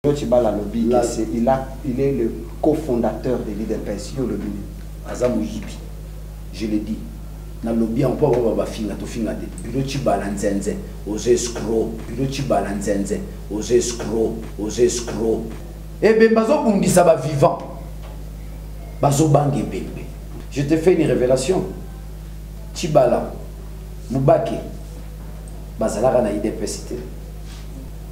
Chibala Lobby, il est le cofondateur de l'IDPS. Azamou Yibi, je l'ai dit. Dans le lobby, on peut avoir finga to finga de. Bureau Chibala Nzenze, aux escrocs. Bureau Chibala Nzenze, aux escrocs, aux escrocs. Eh bien, bazo bundi ça va vivant. Bazo bange bébé. Je te fais une révélation. Chibala, Moubake, Bazalara na IDPS.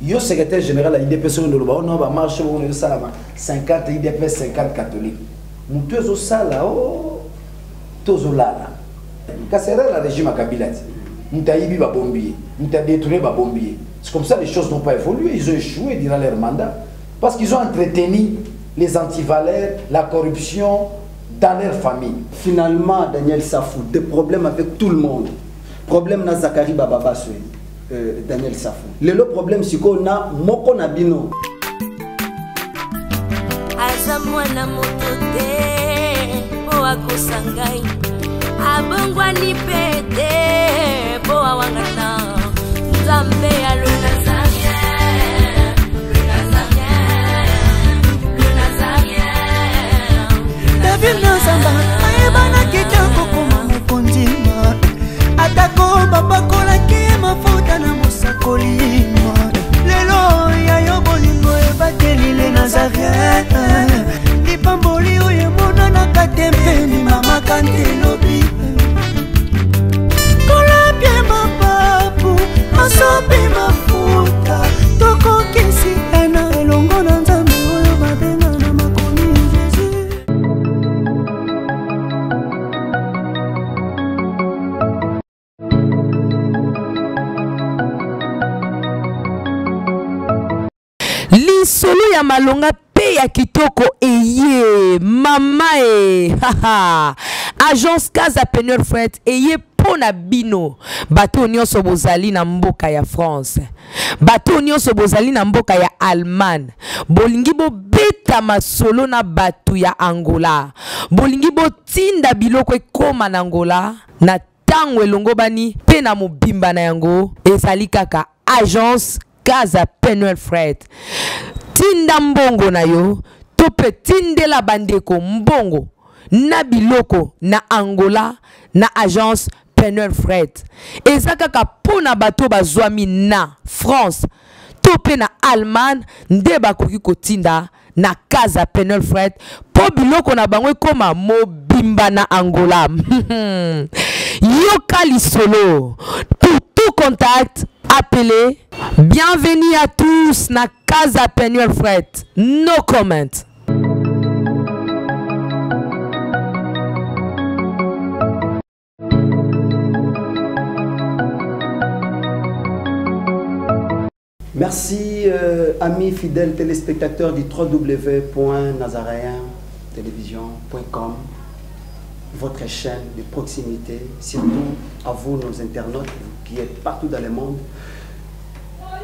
Yo secrétaire général à l'IDPS on va marcher on est ça 50 IDPS 50 catholiques. Mutuezo sala oh tozo lala. Kasera la régime à Kabila. Mutayibi ba bombier, muta détruire ba bombier. C'est comme ça les choses n'ont pas évolué, ils ont échoué durant leur mandat parce qu'ils ont entretenu les antivaleurs, la corruption dans leur famille. Finalement Daniel Safou des problèmes avec tout le monde. Problème na Zakari Baba Soui. Daniel Safou. Le problème c'est qu'on a moko na bino. Azamwana motote po akosangai abongwani pete po awangana Nzambe ya le Nazarien David Nzamba ayebana kitoko kuma mukondima atako babakola ki mafuta na musakolima lelo ya yo bolingo ebateli le Nazarien lipamboli oyo mona na katempeni mama kantelobi kola pie mapapu masopi mafuta toko kisitana elongo na Nzambe oyo babenga na makomi Jésus. Lisolo ya malonga pe ya kitoko eye mama e agence Casa Peneur Fret eye pona bino bato nyonso bozali na mboka ya France bato nyonso bozali na mboka ya Allemagne bolingi bo beta masolo na bato ya Angola bolingi bo tinda biloko ekoma na Angola na tango elongo bani pe na mobimba na yango ezali kaka agence Casa Peneur Fret tinda mbongo na yo tope tindela bandeko mbongo na biloko na Angola na agence Peneur Fret ezaka kapona bato bazwami na France tope na Allemagne nde bakoki kotinda na Casa Peneur Fret po biloko na bango ekoma mobimba na Angola yoka lisolo pour tout contact appelez. Bienvenue à tous na Casa Peneur Fret. No comment. Merci amis fidèles téléspectateurs du www.nazarientélévision.com, votre chaîne de proximité, surtout à vous nos internautes qui êtes partout dans le monde.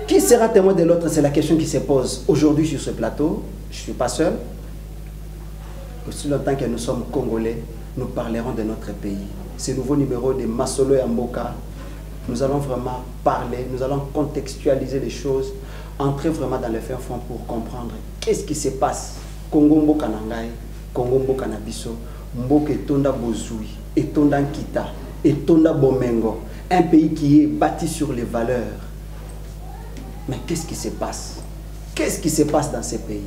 Qui sera témoin de l'autre? C'est la question qui se pose aujourd'hui sur ce plateau. Je ne suis pas seul. Aussi longtemps que nous sommes Congolais, nous parlerons de notre pays. Ce nouveau numéro de Masolo et Mboka, nous allons vraiment parler, nous allons contextualiser les choses, entrer vraiment dans le fin fond pour comprendre qu'est-ce qui se passe. Congo Mboka Nangai, Congo Mboka Nabiso, Mboka Etonda Bozui, Etonda Nkita, Etonda Bomengo, un pays qui est bâti sur les valeurs. Mais qu'est-ce qui se passe? Qu'est-ce qui se passe dans ces pays?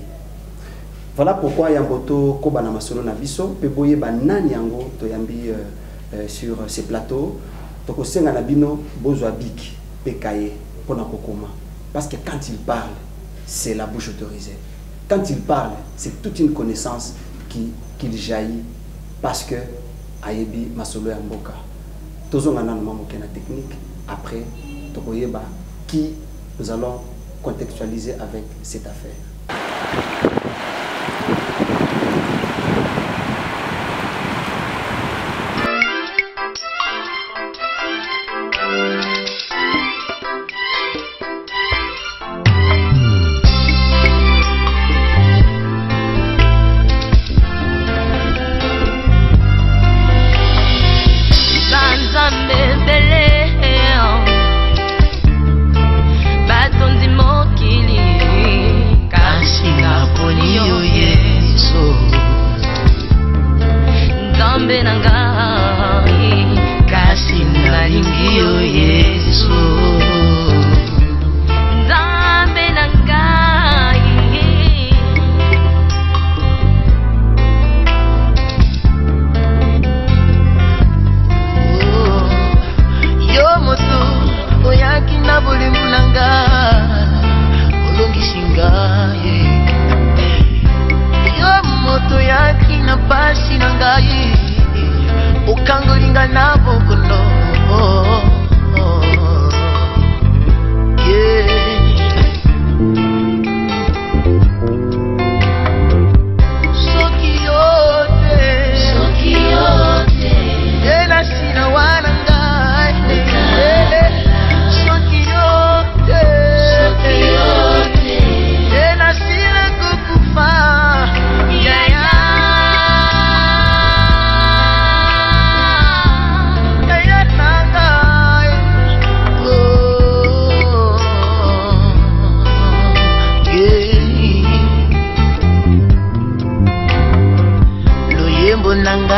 Voilà pourquoi Yamboto Kobana Masolo Nabiso, Peboye Banan Yango, Toyambi sur ces plateaux, Toko Senga Nabino, Bozoabik, Pekaye, Ponakokoma. Parce que quand il parle, c'est la bouche autorisée. Quand il parle, c'est toute une connaissance qu'il jaillit. Parce que Ayebi Masolo Yamboka. Tozongana Mamokena technique. Après, Tokoyeba, qui nous allons contextualiser avec cette affaire.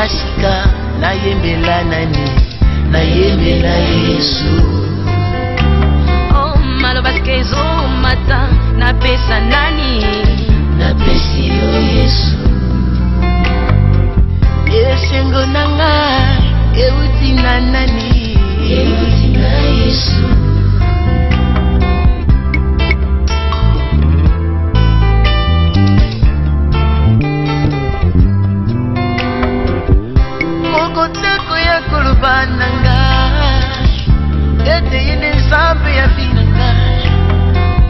sika nayembela nani nayembela Yesu Oh maloba kezo mata na pesa nani na pesi yo Yesu Esengo nanga euti na nani euti na Yesu Mokoteko ya kulubananga Ete yene nzambe ya vinanga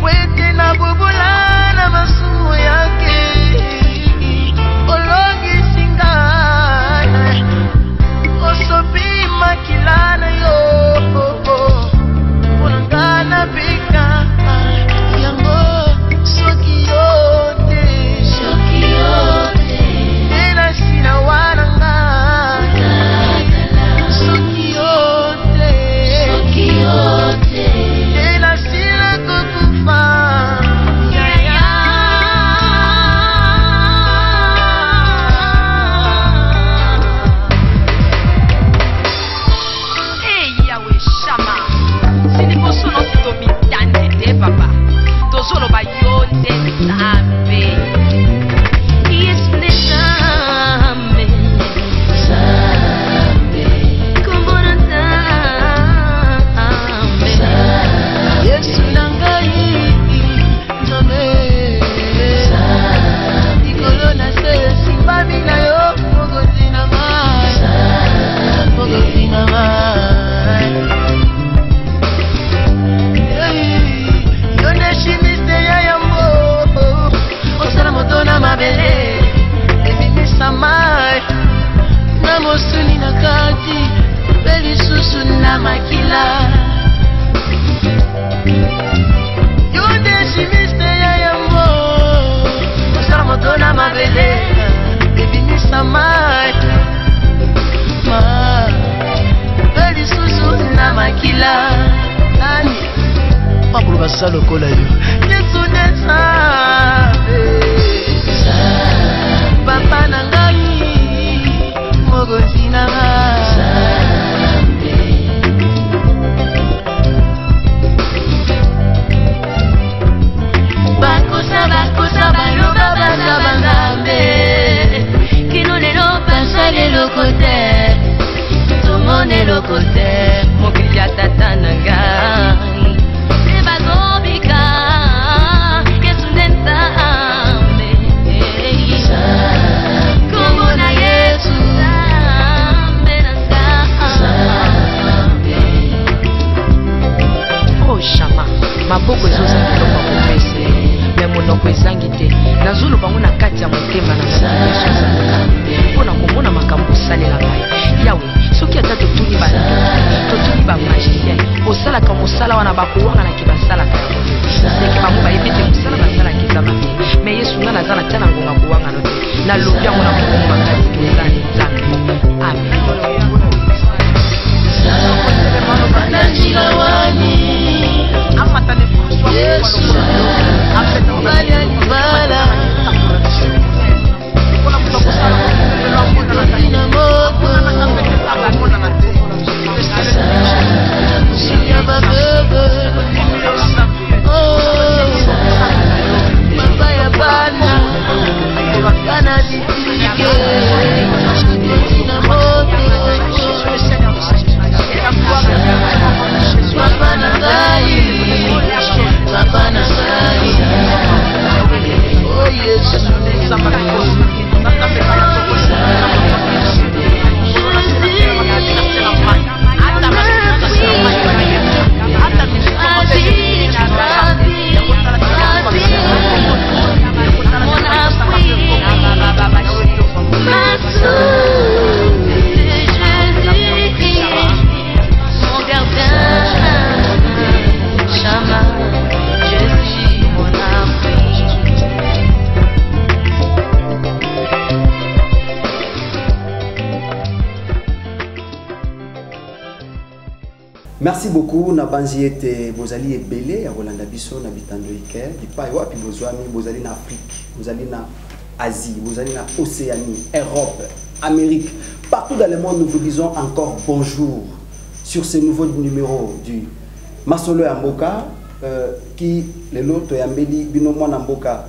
Pwete na bubula na masumo yake Olongi singa Osopi makilana yo Ulangana pika Yango soki yote Soki yote Ela sina wananga Soki yote Soki yote Ela sina kukufa Papa, tozolo ba yote zambe. Yesu ne zambe, zambe. Kumbona zambe, Yesu nangai zambe, zambe. Ikolo na se simbami na yo mogoti na mai, zambe. Mogoti na mai. Mabele ebimisa mai na mosuni na kati mpe lisusu na makila yo nde chimiste ya yango osala moto na mabele ebimisa mai mpe lisusu na makila nani mapolo basala lokola yo yesu nde nzambe Papa nangai mogozi nanga Zambe Bakosa baloba baza banzambe Kino lelo basale lokote Tomone lokote mokili ya tata nangai. Sebazobika, Yesu nde nzambe. Komona Yesu zambe nzambe. Oh shama, maboko ezozanga eloko kopese me monoko ezangi te nazolo bango na kati ya motema na Yesu azalaka mpona komona makambo osalela ngai yawe soki ata totuni bandoki totuni bamagicien osalaka mosala wana bakowanganaki basalaka yango seke bango bayebi te mosala basalaki eza mabe me Yesu nga naza na tia na ngonga kowangana te nalobi yango na mokongo makasi ozali nzambe amen. Yesu bali alibala ina moto siya babebe mama ya bana bana ditike ina moto papa na ngai papa na ngai oh Yesu Merci beaucoup na banzi ete bozali ebele ya Rolanda biso na bitando iker bipai wapi bozwami bozali na Afrique bozali na Asie bozali na Océanie Europe Amérique. Partout dans le monde, nous vous disons encore bonjour sur ce nouveau numéro du Masolo Amboka, qui le lot Yambeli Binomo Namboka,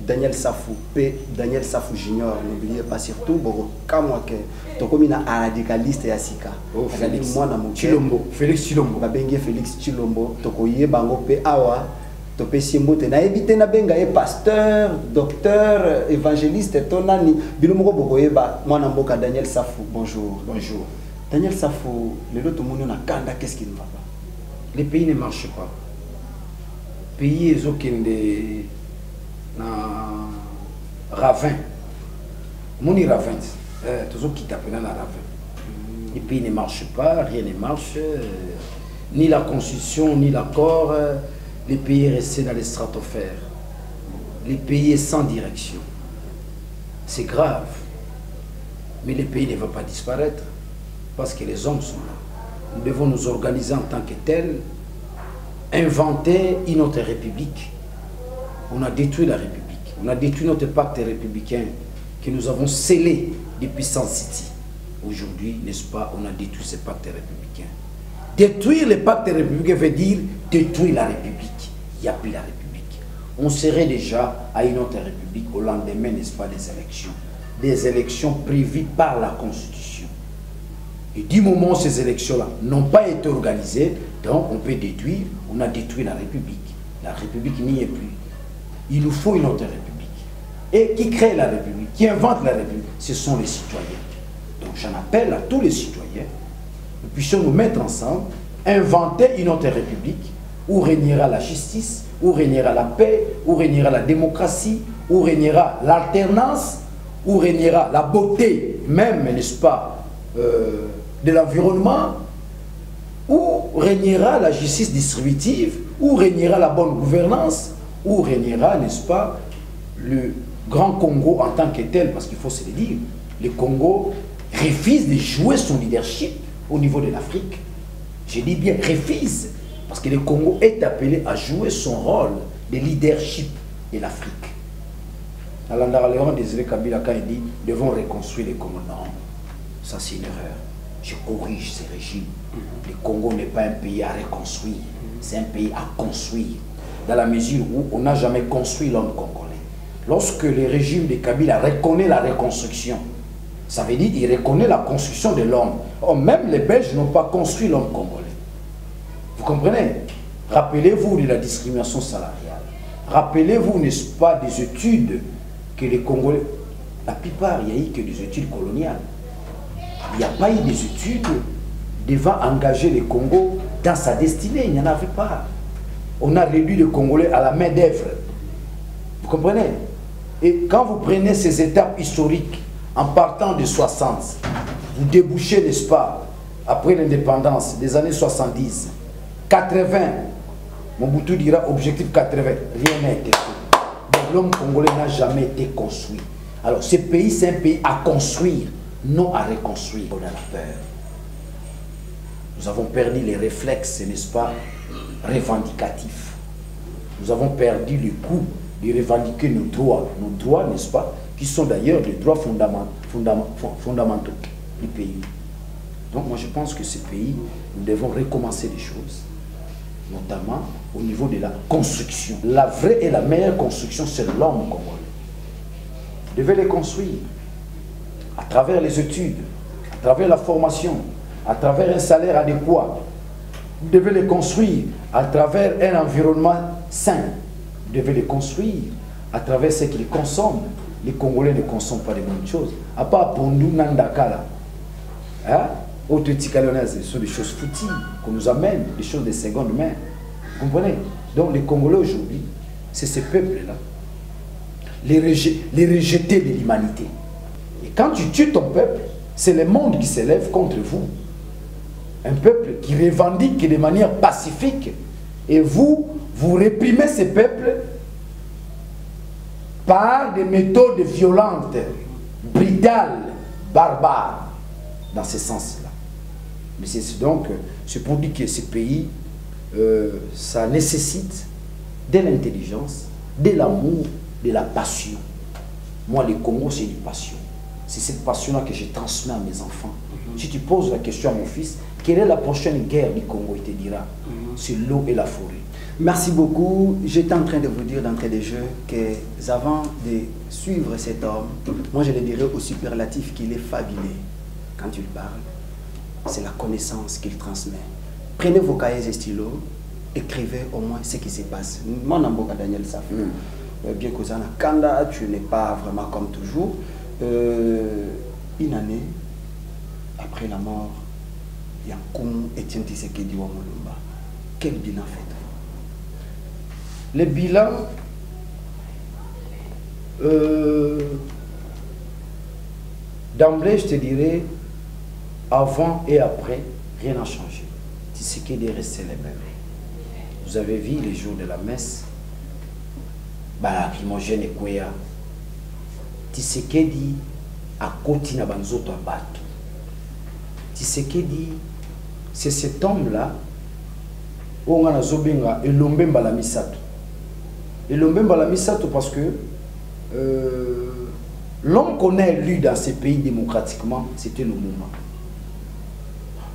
Daniel Safou, P. Daniel Safou Junior. N'oubliez pas surtout, Boro Kamwake, Tokomina radicaliste et Asika. Félix Chilombo. Félix Chilombo. Babenge Félix Chilombo, Tokoye Bango P. Awa. Topé Simbote na évité na benga e pasteur, docteur, évangéliste tonani bilomoko bokoyeba mwana mboka Daniel Safou. Bonjour. Bonjour. Daniel Safou, le lot monde na kanda, qu'est-ce qui ne va pas? Les pays ne marchent pas. Pays ezokende na ravin. Moni ravin. Toujours qui t'appelle na ravin. Les pays ne marchent pas, rien ne marche, ni la constitution, ni l'accord. Les pays est resté dans les stratosphères. Les pays est sans direction. C'est grave. Mais les pays ne vont pas disparaître parce que les hommes sont là. Nous devons nous organiser en tant que tels, inventer une autre république. On a détruit la république. On a détruit notre pacte républicain que nous avons scellé depuis Sun City. Aujourd'hui, n'est-ce pas, on a détruit ce pacte républicain. Détruire le pacte républicain veut dire détruire la république. Il n'y a plus la République. On serait déjà à une autre République au lendemain, n'est-ce pas, des élections. Des élections prévues par la Constitution. Et du moment où ces élections-là n'ont pas été organisées, donc on peut détruire, on a détruit la République. La République n'y est plus. Il nous faut une autre République. Et qui crée la République, qui invente la République, ce sont les citoyens. Donc j'en appelle à tous les citoyens, nous puissions nous mettre ensemble, inventer une autre République, où régnera la justice, où régnera la paix, où régnera la démocratie, où régnera l'alternance, où régnera la beauté même, n'est-ce pas, de l'environnement, où régnera la justice distributive, où régnera la bonne gouvernance, où régnera, n'est-ce pas, le grand Congo en tant que tel, parce qu'il faut se le dire, le Congo refuse de jouer son leadership au niveau de l'Afrique. Je dis bien refuse. Parce que le Congo est appelé à jouer son rôle de leadership de l'Afrique. Alandara Léon Désiré Kabila, quand il dit « devons reconstruire le Congo », non, ça c'est une erreur. Je corrige ces régimes. Le Congo n'est pas un pays à reconstruire, c'est un pays à construire. Dans la mesure où on n'a jamais construit l'homme congolais. Lorsque le régime de Kabila reconnaît la reconstruction, ça veut dire qu'il reconnaît la construction de l'homme. Or, même les Belges n'ont pas construit l'homme congolais. Vous comprenez? Rappelez-vous de la discrimination salariale. Rappelez-vous, n'est-ce pas, des études que les Congolais... La plupart, il n'y a eu que des études coloniales. Il n'y a pas eu des études devant engager le Congo dans sa destinée. Il n'y en avait pas. On a réduit le Congolais à la main d'œuvre. Vous comprenez? Et quand vous prenez ces étapes historiques, en partant de 60, vous débouchez, n'est-ce pas, après l'indépendance des années 70, 80, Mobutu dira objectif 80, rien n'a été fait. Donc l'homme congolais n'a jamais été construit. Alors ce pays, c'est un pays à construire, non à reconstruire. On a la peur. Nous avons perdu les réflexes, n'est-ce pas, revendicatifs. Nous avons perdu le goût de revendiquer nos droits, n'est-ce pas, qui sont d'ailleurs des droits fondamentaux du pays. Donc moi je pense que ce pays, nous devons recommencer les choses, notamment au niveau de la construction. La vraie et la meilleure construction, c'est l'homme congolais. Vous devez les construire à travers les études, à travers la formation, à travers un salaire adéquat. Vous devez les construire à travers un environnement sain. Vous devez les construire à travers ce qu'ils consomment. Les Congolais ne consomment pas de bonnes choses. À part Pondu Nandakala. Hein? Autres ce sont des choses futiles qu'on nous amène, des choses de seconde main. Vous comprenez? Donc les Congolais aujourd'hui, c'est ce peuple-là, les rejetés de l'humanité. Et quand tu tues ton peuple, c'est le monde qui s'élève contre vous. Un peuple qui revendique de manière pacifique. Et vous réprimez ce peuple par des méthodes violentes, brutales, barbares, dans ce sens-là. Mais c'est donc, c'est pour dire que ce pays, ça nécessite de l'intelligence, de l'amour, de la passion. Moi, le Congo, c'est une passion. C'est cette passion-là que je transmets à mes enfants. Si tu poses la question à mon fils, quelle est la prochaine guerre du Congo, il te dira, c'est l'eau et la forêt. Merci beaucoup. J'étais en train de vous dire d'entrée de jeu que avant de suivre cet homme, moi je le dirais au superlatif qu'il est fabuleux. Quand il parle, c'est la connaissance qu'il transmet. Prenez vos cahiers et stylos, écrivez au moins ce qui se passe. Mon amboka Daniel Saf. Bien que Zana Kanda, tu n'es pas vraiment comme toujours. Une année après la mort, Yankoum Etienne Tshisekedi wa Mulumba. Quel bilan faites-vous? Le bilan, d'emblée, je te dirais, avant et après, rien n'a changé. Tshisekedi est resté le même. Vous avez vu les jours de la messe, lacrymogène et Kouya. Tshisekedi a continué à banzoto à battre. Tshisekedi, c'est cet homme-là, on a zobenga et l'ombemba la misato. Et l'ombemba la misato parce que l'homme qu'on a élu dans ces pays démocratiquement, c'était Lumumba.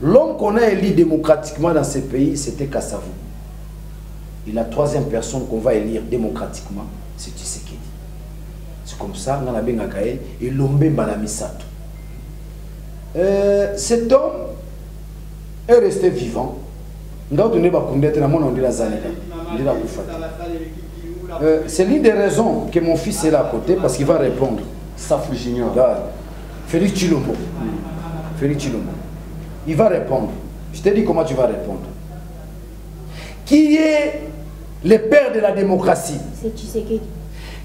L'homme qu'on a élu démocratiquement dans ces pays, c'était Kassavou. Et la troisième personne qu'on va élire démocratiquement, c'est Tshisekedi. C'est comme ça, on a bien gagné et l'ombemba la misato. Cet homme est resté vivant. C'est l'une des raisons que mon fils est là à côté parce qu'il va répondre. Safou Junior. Félix Chilombo. Félix Chilombo. Il va répondre. Je te dis comment tu vas répondre. Qui est le père de la démocratie? C'est Tshisekedi.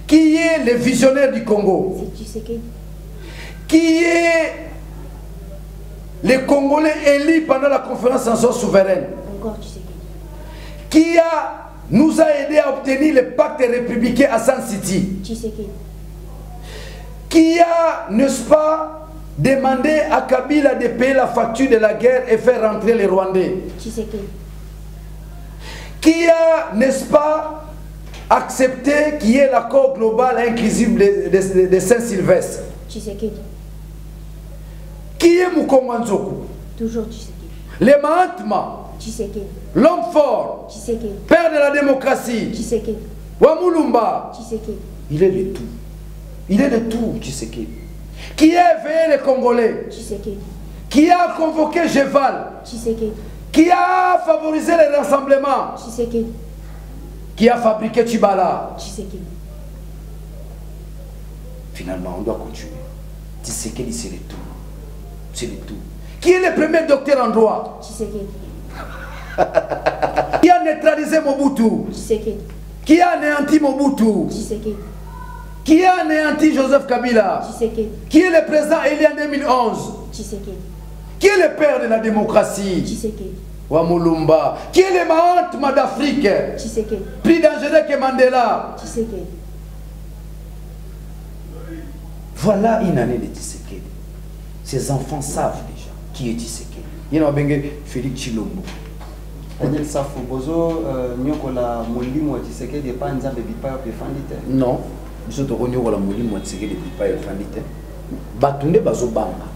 Qui est le visionnaire du Congo? C'est Tshisekedi. Qui est les Congolais élus pendant la conférence nationale souveraine? Encore Tshisekedi. Qui nous a aidé à obtenir le pacte républicain à San City? Tshisekedi. Qui a, n'est-ce pas, demandé à Kabila de payer la facture de la guerre et faire rentrer les Rwandais? Tshisekedi. Qui a, n'est-ce pas, accepté qu'il y ait l'accord global inclusif de Saint-Sylvestre? Tshisekedi. Qui est Mukongo Nzoku? Toujours Tshisekedi. Le Mahatma, Tshisekedi. l'homme fort, Tshisekedi. père de la démocratie, Tshisekedi. Wamulumba, Tshisekedi. il est le tout. Il est le tout, Tshisekedi. Qui a éveillé les Congolais? Tshisekedi. Qui a convoqué Jeval? Tshisekedi. Qui a favorisé les rassemblements? Tshisekedi. Qui a fabriqué Tchibala? Tshisekedi. Finalement, on doit continuer. Tshisekedi, c'est le tout. C'est le tout. Qui est le premier docteur en droit? Tshisekedi. Qui a neutralisé Mobutu? Tshisekedi. Qui a anéanti Mobutu? Tshisekedi. Qui a anéanti Joseph Kabila? Tshisekedi. Qui est le président élu en 2011? Tshisekedi. Qui est le père de la démocratie? Tshisekedi. Wamulumba. Qui est le Mahatma d'Afrique? Tshisekedi. Plus dangereux que Mandela. Tshisekedi. Voilà une année de Tshisekedi. Ces enfants savent déjà qui est Tshisekedi. Il y a un Félix Chilombo. Daniel Safou Bozo, Nyokola Molimo Tshisekedi pas Nzambe Bipa Pefandite. Non, nous sommes au Nyokola Molimo Tshisekedi Bipa Pefandite. Batunde Bazobanga.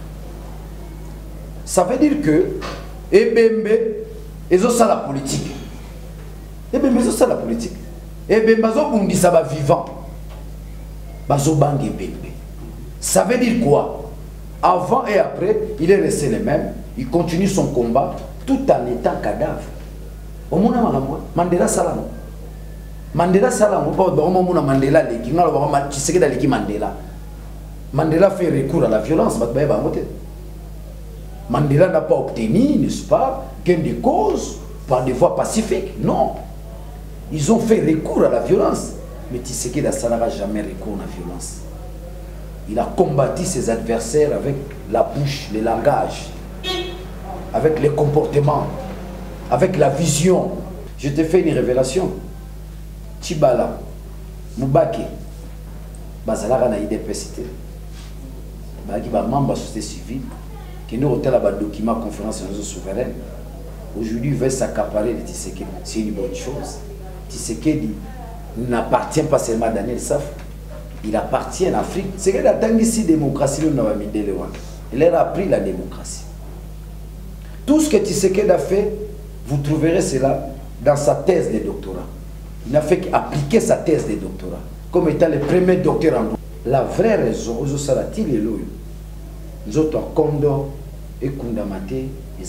Ça veut dire que Ebembe, ils ont ça la politique. Ebembe, ils ont ça la politique. Ebembe, ils ont dit ça va vivant. Bazobanga Ebembe. Ça veut dire quoi? Avant et après, il est resté le même. Il continue son combat tout en étant cadavre. Mandela Salam. Mandela Salam. Mandela Mandela. Mandela fait recours à la violence. Mandela n'a pas obtenu, n'est-ce pas, gain de cause par des voies pacifiques. Non. Ils ont fait recours à la violence. Mais Tshisekedi n'aura jamais recours à la violence. Il a combattu ses adversaires avec la bouche, le langage, avec les comportements, avec la vision. Je te fais une révélation. Tchibala, Moubake, Bazalaka na IDPCT, Bagi ba membre de la société civile, qui nous retient là-bas document conférence souveraine. Aujourd'hui, il veut s'accaparer de Tshisekedi. C'est une bonne chose. Tshisekedi n'appartient pas seulement à Daniel Saf. il appartient en Afrique. C'est qu'il a tant ici démocratie, il leur a appris la démocratie. Tout ce que Tshisekedi a fait, vous trouverez cela dans sa thèse de doctorat. Il n'a fait qu'appliquer sa thèse de doctorat comme étant le premier docteur en droit. La vraie raison, nous autres Kondo et Kundamate, ils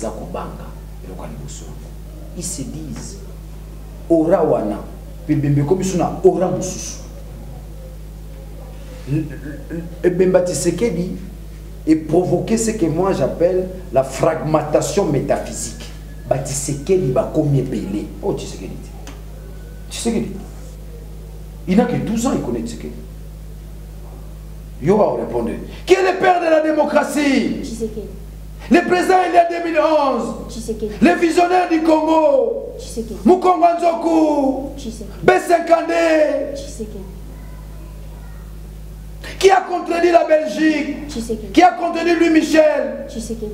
se disent Ora wana, Bembe comme ils Ora Mususu. Et Bemba Tshisekedi et provoquer ce que moi j'appelle la fragmentation métaphysique. Tshisekedi va combien belé. Oh Tshisekedi. Tshisekedi. Il n'a que 12 ans, il connaît Tshisekedi. Yo va répondre. Qui est le père de la démocratie? Tshisekedi. Le président il y a 2011. Tshisekedi. Le visionnaire du Congo. Tshisekedi. Mukongo Nzoku. Tshisekedi. B50. Tshisekedi. Qui a contredit la Belgique? Tshisekedi. Qui a contredit Louis Michel? Tshisekedi.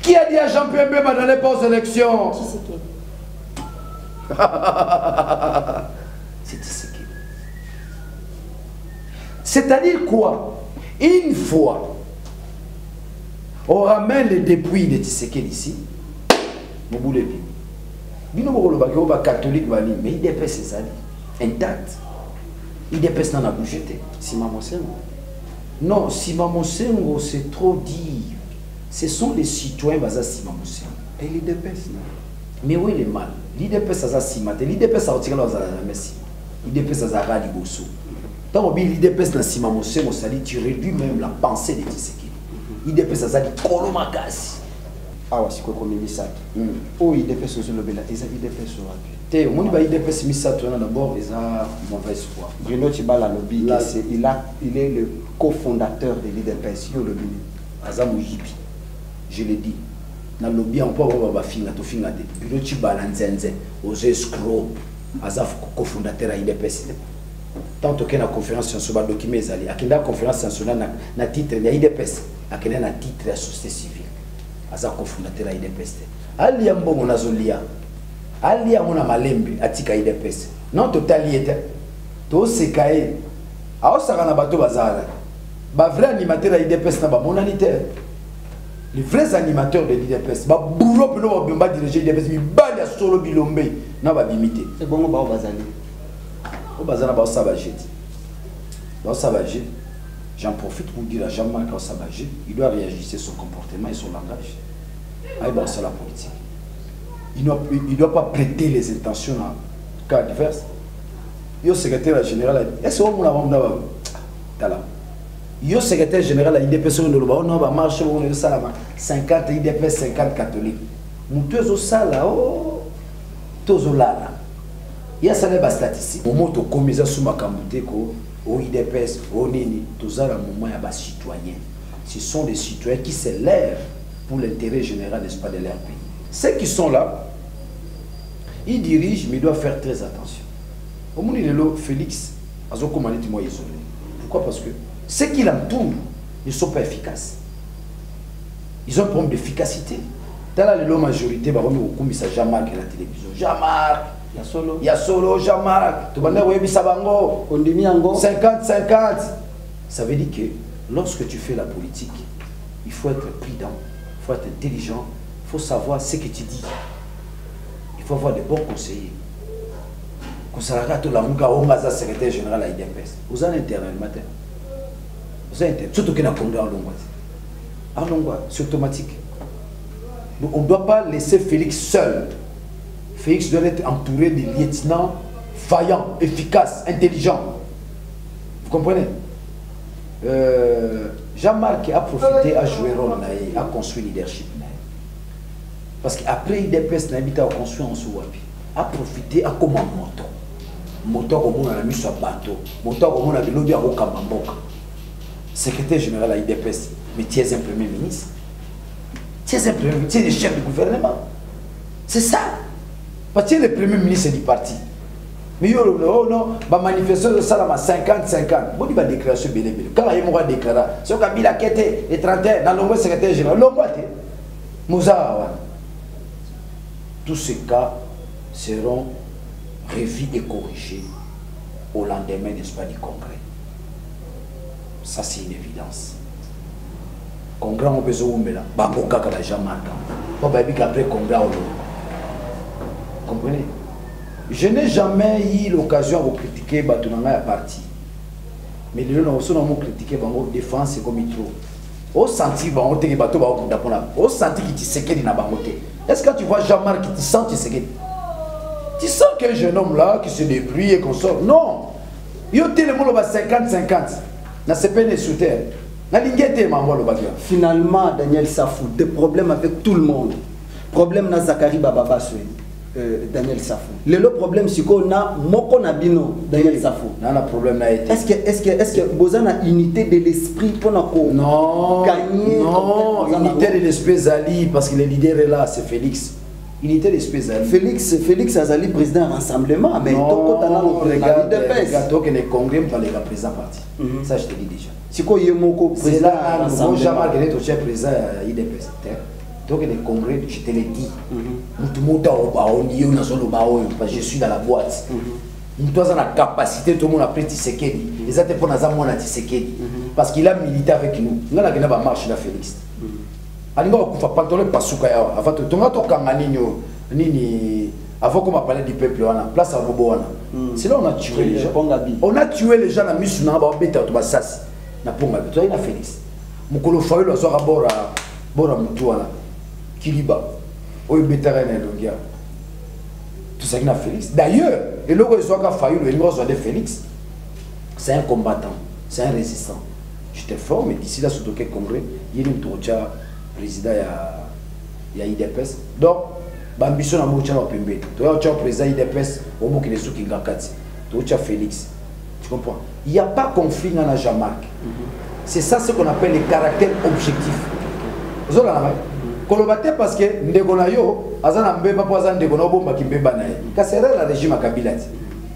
Qui a dit à Jean-Pierre Bemba dans les post-élections? Tshisekedi. C'est Tshisekedi. C'est-à-dire quoi? Une fois, on ramène les dépouilles de Tshisekedi ici, nous voulons bien. Nous sommes catholiques, mais il dépêche ses alliés. Intact. Il dépêche dans la bouchette. Sima Mosengo. Non, Sima Mosengo, c'est trop dire. Ce sont les citoyens basés Sima Mosengo. Et l'IDPS, non? Mais où est le mal? L'IDPS, ça Sima. L'IDPS, ça retire dans la Messi. L'IDPS, ça rali Bosso. Tant que l'IDPS dans Sima Mosengo, ça dit tu réduis même la pensée de Tshisekedi. L'IDPS, ça dit Kolomakasi. Ah, c'est quoi comme Misato? Oh, IDPS, c'est le bel. Ils ont IDPS sur la Te, on va IDPS Misato d'abord, ils ont mauvais espoir. Bruno Tibala Lobby, il est le cofondateur de l'IDPS. Azam Yibi, je l'ai dit. Dans le lobby, on peut avoir finga to finga de. Bruno Tibala Nzenze, aux escrocs, Azaf cofondateur de l'IDPS. Tant que la conférence nationale document ezali, akenda conférence nationale na titre ya IDPS, akenda na titre ya société civile. Aza cofondateur ya IDPS. Ali ambongo nazolia. Ali amona malembe atika IDPS. Non total yete. To sekae. Ao saka na bato bazala. Ba vrai animateur ya IDPS na ba monanité. Les vrais animateurs de l'IDPS, ba bourreau peno ba bimba diriger IDPS, mi bali ya solo bilombe na ba bimité. Et bon ba bazali. Au bazar ba sabager. Ba sabager. J'en profite pour dire à Jean-Marc Sabager, il doit réajuster son comportement et son langage. Ah, bah, c'est la politique. Il ne doit pas prêter les intentions en cas adverse. Le secrétaire général a dit, est-ce qu'on a le secrétaire général a dit, on va marcher, on va 50 IDPS, 50 catholiques. Nous tous au sala, oh, tous au lala. Il y a ça les statistiques. Au moment où on a sous ma camouté, au IDPS, au Nini, tous à la moment, il y a des citoyens. Ce sont des citoyens qui se lèvent pour l'intérêt général, n'est-ce pas, de leur pays. Ceux qui sont là, ils dirigent, mais ils doivent faire très attention. Au moment où Félix, moi isolé. Pourquoi? Parce que ceux qui l'entourent ne sont pas efficaces. Ils ont un problème d'efficacité. Dans la majorité, il y a Jean-Marc à la télévision. Jean-Marc, il y a solo Jean-Marc. Tu vas dire, 50-50. Ça veut dire que lorsque tu fais la politique, il faut être prudent, il faut être intelligent, il faut savoir ce que tu dis. Il faut avoir de bons conseillers. Conseiller tout la muga ongaza secrétaire général à IDPS. Vous en interne le matin. Vous en interne. Surtout qu'il y a un conduit en Longwa. En Longwa, c'est automatique. Donc, on ne doit pas laisser Félix seul. Félix doit être entouré de lieutenants vaillants, efficaces, intelligents. Vous comprenez? Jean-Marc a profité, a joué rôle, a construit le leadership. Parce qu'après IDPS, il a construit en Souapi. A profité, a comme un moto. Moto comme on a mis sur bateau. Moto comme on a mis l'eau à Okambamboka. Secrétaire général à IDPS, mais tu es un premier ministre. Tu es un premier ministre, tu es le chef du gouvernement. C'est ça. Parce que tu es le premier ministre du parti. Mais oh non, va manifester ça à 50-50. Bon, il va déclarer ce bébé. Quand il va déclarer, ce qu'il a quitté les 31 dans le secrétaire général, Moussa. Tous ces cas seront revus et corrigés au lendemain, n'est-ce pas, du congrès. Ça, c'est une évidence. Congrès, on peut se faire là. Baboka, quand Jean-Marc. On va dire qu'après congrès, on comprenez? Je n'ai jamais eu l'occasion de critiquer Batunanga à parti. Mais les gens ont critiqué la défense comme il trouve. Au senti, au senti qui t'y na bangoté. Est-ce que tu vois Jean-Marc qui te sent tu sens qu'un jeune homme là qui se débrouille et qu'on sort? Non. Il y a tellement 50-50. Na CPN sous terre. Finalement, Daniel Safou, des problèmes avec tout le monde. Problème na Zakari Bababa Daniel Safou. Le problème c'est qu'on a Moko Nabino Daniel Safou. Est-ce que vous avez une unité de l'esprit pour gagner? Non, unité de l'esprit Zali parce que le leader est là, c'est Félix. Unité de l'esprit Zali. Félix Azali président rassemblement, mais non, regarde le congrès par les présidents parti. Ça je te dis déjà. C'est quoi Yemoko président rassemblement? Jean-Marc est au chef président IDPS. Donc le congrès, je te l'ai dit. Parce que je suis dans la boîte. Nous avons la capacité, tout le monde a pris Tshisekedi. Les autres pour nous avoir Tshisekedi. Parce qu'il a milité avec nous. Nous avons une marche de Félix. Alors, on va pas parler pas souka ya. Avant tout, on a tout nini. Avant qu'on parle du peuple, on a place à Bobo. C'est là on a tué les gens. On a tué les gens à Misuna, on a bêta tout basas. Na ponga, tu as Félix. Mukolo fayu lo so rabora bora mutuana. Kiliba. Oyo bétaré na longia. Tout ça qui a Félix. D'ailleurs, et le roi a failli le numéro de Félix. C'est un combattant, c'est un résistant. Je te forme, mais d'ici là, surtout quel congrès, il y a une tourcha président il y a IDPS. Donc, Bambiso na mocha na pembe. Tu as un président IDPS, au bout qu'il est sous qui ngakati. Tu as Félix. Tu comprends? Il n'y a pas conflit dans la Jean-Marc. C'est ça ce qu'on appelle le caractère objectif. Vous avez Kolobate parce que Ndegonayo, Azana Mbeba Poazan Ndegono Bomba Kimbeba Nae. Kassera la régime à Kabilati.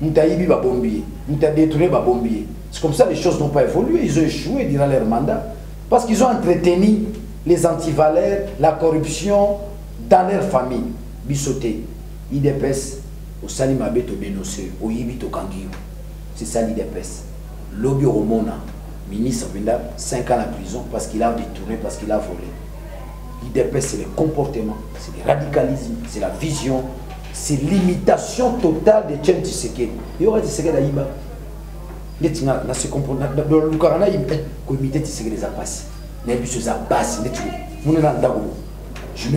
Moutaïbi va bombier. Mouta détruit va bombier. C'est comme ça les choses n'ont pas évolué. Ils ont échoué durant leur mandat. Parce qu'ils ont entretenu les antivaleurs, la corruption dans leur famille. Bissoté, IDPS, au Salimabe to dénoncé, au Yibi to Kangio. C'est ça l'IDPS. Lobby Romona, ministre Venda, 5 ans en prison parce qu'il a détourné, parce qu'il a volé. L'IDPS, c'est le comportement, c'est le radicalisme, c'est la vision, c'est l'imitation totale de Tchen Tshisekedi. Il y aura Tshisekedi à Iba. Il y a ce comportement. Dans le Karana, il y a comité Tshisekedi des Abbas. Il y a des choses à base. Je ne sais pas si je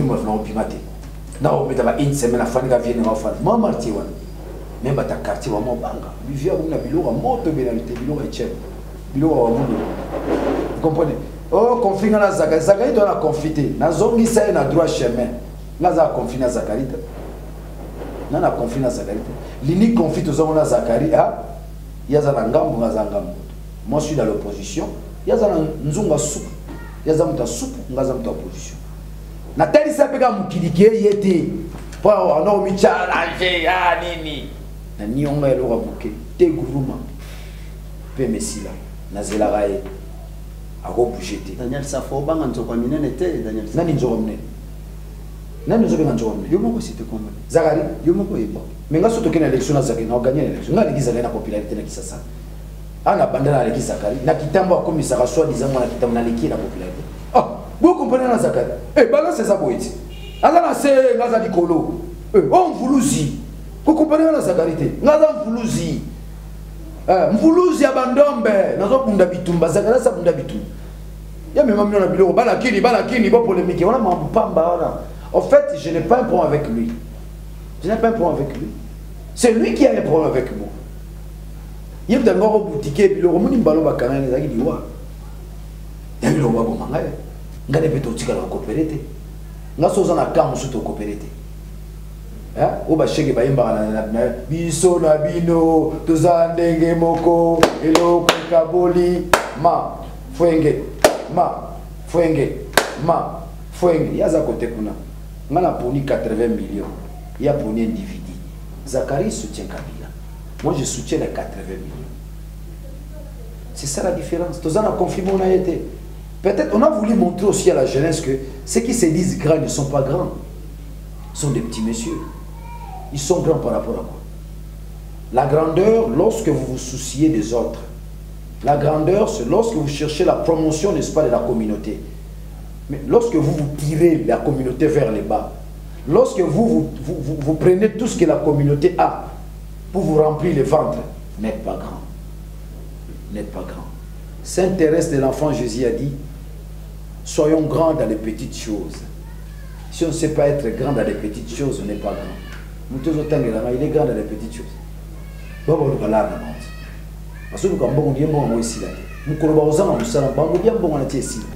une semaine à faire une moi marti même ta quartier wa mobanga vivia kuna biloko moto benalité biloko etche biloko wa mundo vous comprenez? Oh conflit na Zakari doit la confiter na zongi ça na droit chemin na za conflit na Zakari na na conflit na Zakari l'unique conflit aux na Zakari a yaza na ngambo na zangambo. Moi je suis dans l'opposition yaza na nzunga soupe yaza muta soupe ngaza muta opposition. Nathalie Sapega Mukilike yete pour avoir mis challenge ah nini na nionga elo rabuke te guruma pe mesila na zelarae ako bougeté Daniel Safo banga nzoko minene te Daniel nani nzoko minene nani nzoko nzoko minene yo moko c'était comment Zakari yo moko yeba mais nga soto kena élection na Zakari na gagner l'élection nga ligi Zakari na popularité na Kisasa ana bandana na ligi Zakari na kitambo akomisa ka soit disant na kitambo na ligi na popularité ah vous comprenez la Zakari eh balance ça boiti ala na se ngaza likolo on mvuluzi vous comprenez la Zakari ngaza mvuluzi mvuluzi ya bandombe nazo bunda bitumba Zakari sa bunda bitumba ya même mamio na biloko balakini ba polémique on a mambamba ona en fait je n'ai pas un problème avec lui c'est lui qui a un problème avec moi il y a d'abord boutique biloko muni mbalo bakana les aki diwa ya biloko ba mangaya ngane peto tika la coopérité ngaso za na kamu suto coopérité o ba shege ba yimba na biso na bino tozandenge moko eloko kaboli ma fuenge yaza kote kuna ngana poni 80 millions ya poni individu. Zakari soutient Kabila, moi je soutiens les 80 millions. C'est ça la différence. Tozana conflit mon a été. Peut-être on a voulu montrer aussi à la jeunesse que ceux qui se disent grands ne sont pas grands. Ils sont des petits messieurs. Ils sont grands par rapport à quoi? La grandeur, lorsque vous vous souciez des autres. La grandeur, c'est lorsque vous cherchez la promotion, n'est-ce pas, de la communauté. Mais lorsque vous tirez la communauté vers le bas, lorsque vous prenez tout ce que la communauté a pour vous remplir le ventre, n'êtes pas grand. N'êtes pas grand. Sainte Thérèse de l'Enfant Jésus a dit, soyons grands dans les petites choses. Si on ne sait pas être grand dans les petites choses, on n'est pas grand. Il est grand dans les petites choses.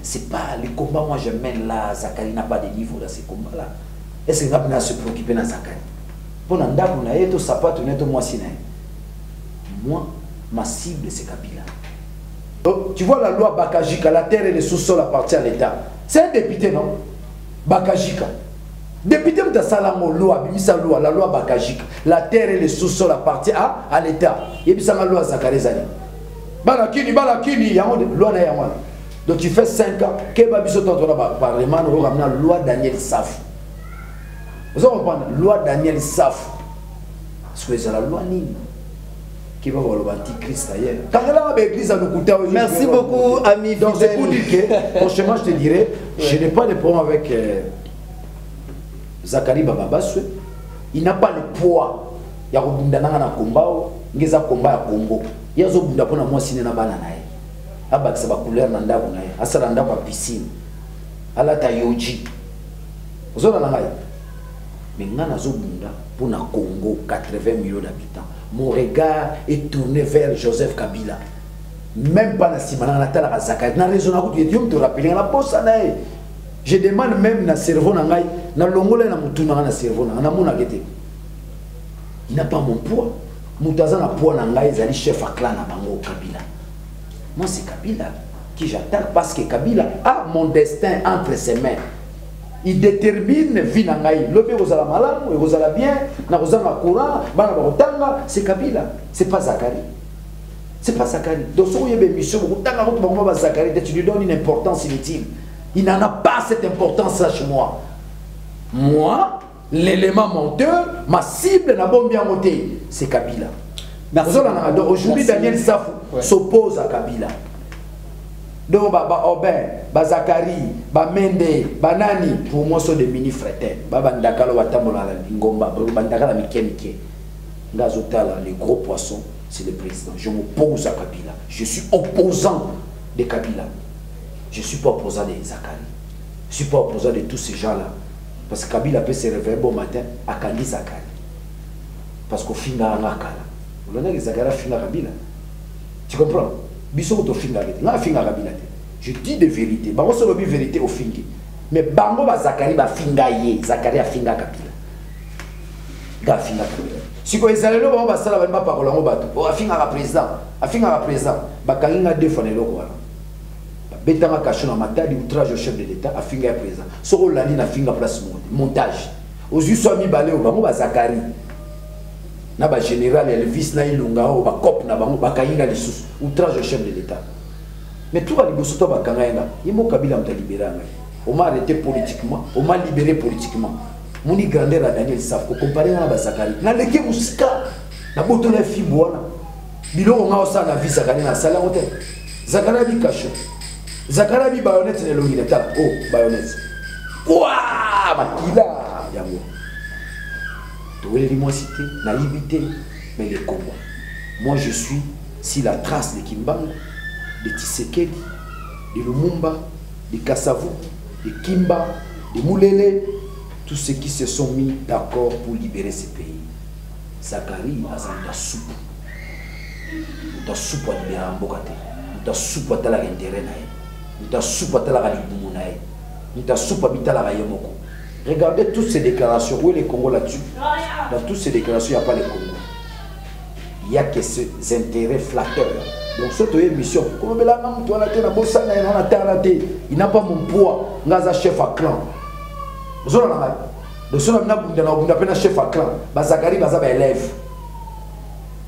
C'est pas les combats, moi je mène là, Zakari n'a pas de niveau dans ces combats-là. Est-ce que va se préoccuper dans Zakari? Moi, ma cible c'est Kabila. Donc, tu vois la loi Bakajika, la terre et le sous-sol appartiennent à l'État. C'est un député, non? Bakajika. Député de Salamo, loi, la loi Bakajika. La terre et le sous-sol appartiennent à l'État. Et puis ça la loi Zakarizani. Balakini, loi na yawana. Donc tu fais 5 ans. Keba biso dans le parlement, on ramène la loi Daniel Saf. Vous avez compris? Loi Daniel Saf. Parce que c'est la loi Nini. Qui va voir l'antichrist ailleurs. Merci beaucoup, ami. Donc c'est pour dire que, franchement, je te dirais, je n'ai pas de problème avec Zakari Bababaswe. Il n'a pas le poids. Il y a un combat, il y a un combat à Congo. Il y a un combat pour moi, si na banana. Abak sa couleur nanda kuna. Asaranda kwa piscine. Ala tayoji. Ozola nanga. Mais ngana zobunda pour na Congo 80 millions d'habitants. Mon regard est tourné vers Joseph Kabila. Même pas la Simana, la Tala Zakari. Na raison à tu te rappeler la bosse nae. Je demande même na cerveau na ngai, na longola na mutuna na cerveau na mona gete. Il n'a pas mon poids. Moutaza na poids na ngai zali chef à clan na bango Kabila. Moi c'est Kabila qui j'attaque parce que Kabila a mon destin entre ses mains. Il détermine vie na ngai. Lobe ozala malamu, ozala bien, na ozala courant, bana bakotanga, c'est Kabila, c'est pas Zakari. C'est pas Zakari. Donc si vous avez une mission, tu lui donnes une importance inutile. Il n'en a pas cette importance-là chez moi. Moi, l'élément monteur, ma cible n'a pas bien monté, c'est Kabila. Donc aujourd'hui, Daniel Safou s'oppose à Kabila. Donc, Aubin, Zakari, Mende, Banani, pour moi, sont des mini-frétins. Bandakalo, Watambola, Ngomba, Bandakala, Mike. Ngazotala, les gros poissons, c'est le président. Je m'oppose à Kabila. Je suis opposant de Kabila. Je ne suis pas opposant de Zakari. Je ne suis pas opposant de tous ces gens-là. Parce que Kabila peut se réveiller bon matin à Kandi Zakari. Parce qu'au fin de la on a Zakari fin de Kabila. Tu comprends? Biso fin de je dis des vérités. Bango solo bi vérité au fin. Mais bango ba Zakari ba finga ye. Zakari a finga Kabila. Ga finga Kabila. Si ko ezalelo ba sala ba parola ngo bato. O afinga ka président. Afinga ka président. Ba kalinga défendre loko wana. Betama kachona matadi outrage au chef de l'État a finga président. Soko landi na finga place montage. Aux yeux mi balé au bango ba Zakari. Na ba général Elvis na ilunga o ba cop na bango ba kalinga lisusu outrage au chef de l'État. Mais tout va liboso to ba kangaina. Yimo Kabila mta libérer. On m'a arrêté politiquement, on m'a libéré politiquement. Mon grandeur à Daniel Safko comparé à Zakari. Na leke musika na boto na fibwana. Bilo on a osa na vie Zakari na sala hotel. Zakari bi cacho. Zakari bi baïonnette ne longi ta. Oh, baïonnette. Ouah, makila yango. Moi cité, naïveté, mais les combats. Moi je suis si la trace de Kimbangu, de Tshisekedi, de Lumumba, de Kassavou, de Kimba, de Moulele, tous ceux qui se sont mis d'accord pour libérer ce pays. Zakari a soupe. Il a soupe à libérer un bocate. Il a soupe à tala l'intérêt. Il a soupe à tala l'ibounaï. Il a soupe à bitala yomoko. Regardez toutes ces déclarations. Où est le Congo là-dessus? Dans toutes ces déclarations, il n'y a pas le Congo. Il n'y a que ces intérêts flatteurs. Donc, cette émission, il n'a pas mon poids. Il n'a pas chef à clan. Donc, si on a un chef à clan, Zakari est élève.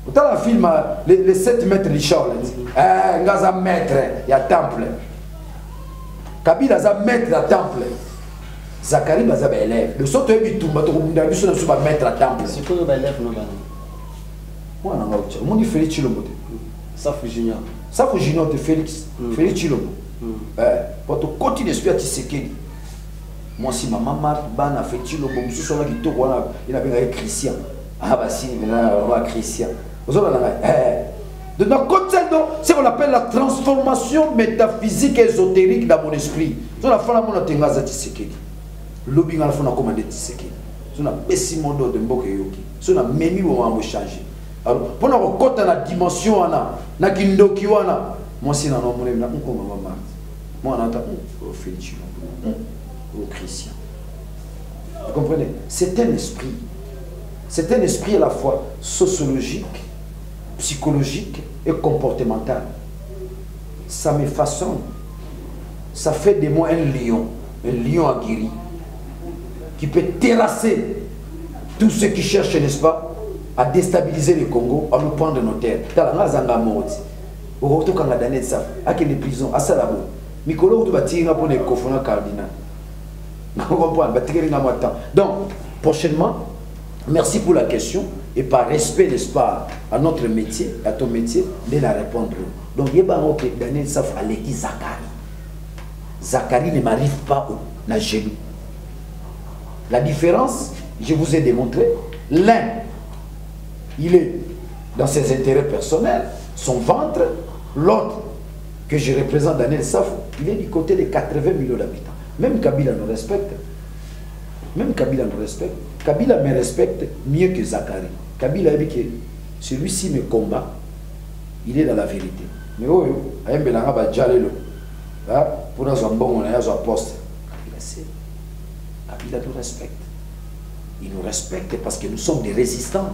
Vous avez le film, les 7 mètres de Charles. Il y a un maître, il y a un temple. Kabila est un maître à temple. Zakari est élève. Le saut est tout, il y a un maître à temple. C'est quoi l'élève? Moi, on dit Félix Chilombo. Safou Junior. Safou Junior de Félix. Félix Chilombo. Pour te continuer d'espérer Tshisekedi. Moi, si ma maman a fait Chilombo, je suis là qui il a bien Christian. Ah, bah si, il a Christian. Vous avez de notre côté, c'est ce qu'on appelle la transformation métaphysique et ésotérique dans mon esprit. C'est la fin de mon attention Tshisekedi. Lobby à la fin de commander Tshisekedi. C'est un pessimum de Mboke Yoki. C'est un menu où on va changer. Alors, pour nous côté la dimension na kindoki wana, moi si na no mon na ko mama. Moi on entend Félix au Christian. Vous comprenez? C'est un esprit. C'est un esprit à la fois sociologique, psychologique et comportemental. Ça me façonne. Ça fait de moi un lion aguerri, qui peut terrasser tous ceux qui cherchent, n'est-ce pas, à déstabiliser le Congo, à nous prendre nos terres. Talanga zanga moti. Au retour quand la dernière ça, à quelle prison, à Salabo. Mikolo tu vas tirer pour les cofona cardinal. Vous comprenez? Donc, prochainement, merci pour la question et par respect, n'est-ce pas, à notre métier, à ton métier, de la répondre. Donc, il y a un Daniel Saf à l'équipe Zakari. Zakari ne m'arrive pas au genou. La différence, je vous ai démontré, l'un, il est dans ses intérêts personnels, son ventre, l'autre, que je représente Daniel Saf, il est du côté des 80 millions d'habitants. Même Kabila nous respecte. Même Kabila nous respecte. Kabila me respecte mieux que Zakari. Kabila a dit que celui-ci me combat, il est dans la vérité. Mais oh, il y a un pour nous on a un poste. Kabila nous respecte. Il nous respecte parce que nous sommes des résistants.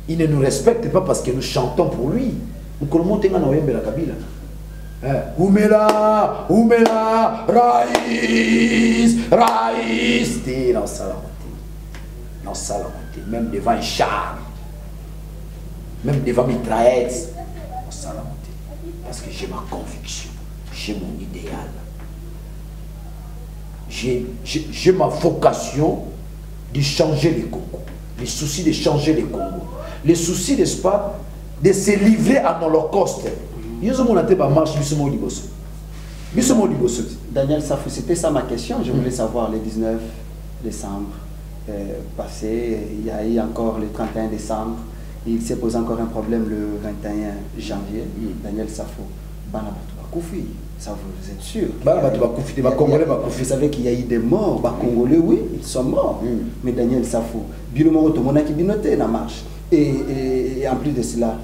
Il ne nous respecte pas parce que nous chantons pour lui. Nous connaissons la Kabila. Oumela, Oumela, Raïs, Raïs. T'es dans ça la montée. Même devant un char, même devant mitraillettes, dans ça la montée. Parce que j'ai ma conviction, j'ai mon idéal. J'ai ma vocation de changer les Congo. Les soucis de changer les Congo. Les soucis, n'est-ce pas, de se livrer à l'Holocauste. Daniel Safou, c'était ça ma question. Je voulais savoir le 19 décembre passé, il y a eu encore le 31 décembre, il s'est posé encore un problème le 21 janvier. Daniel Safou, Koufi, ça vous êtes sûr? Vous savez qu'il y a eu des morts, Congolais, oui, ils sont morts. Mais Daniel Safou, Bilomoro, tout le monde qui binoté la marche. Et en plus de cela,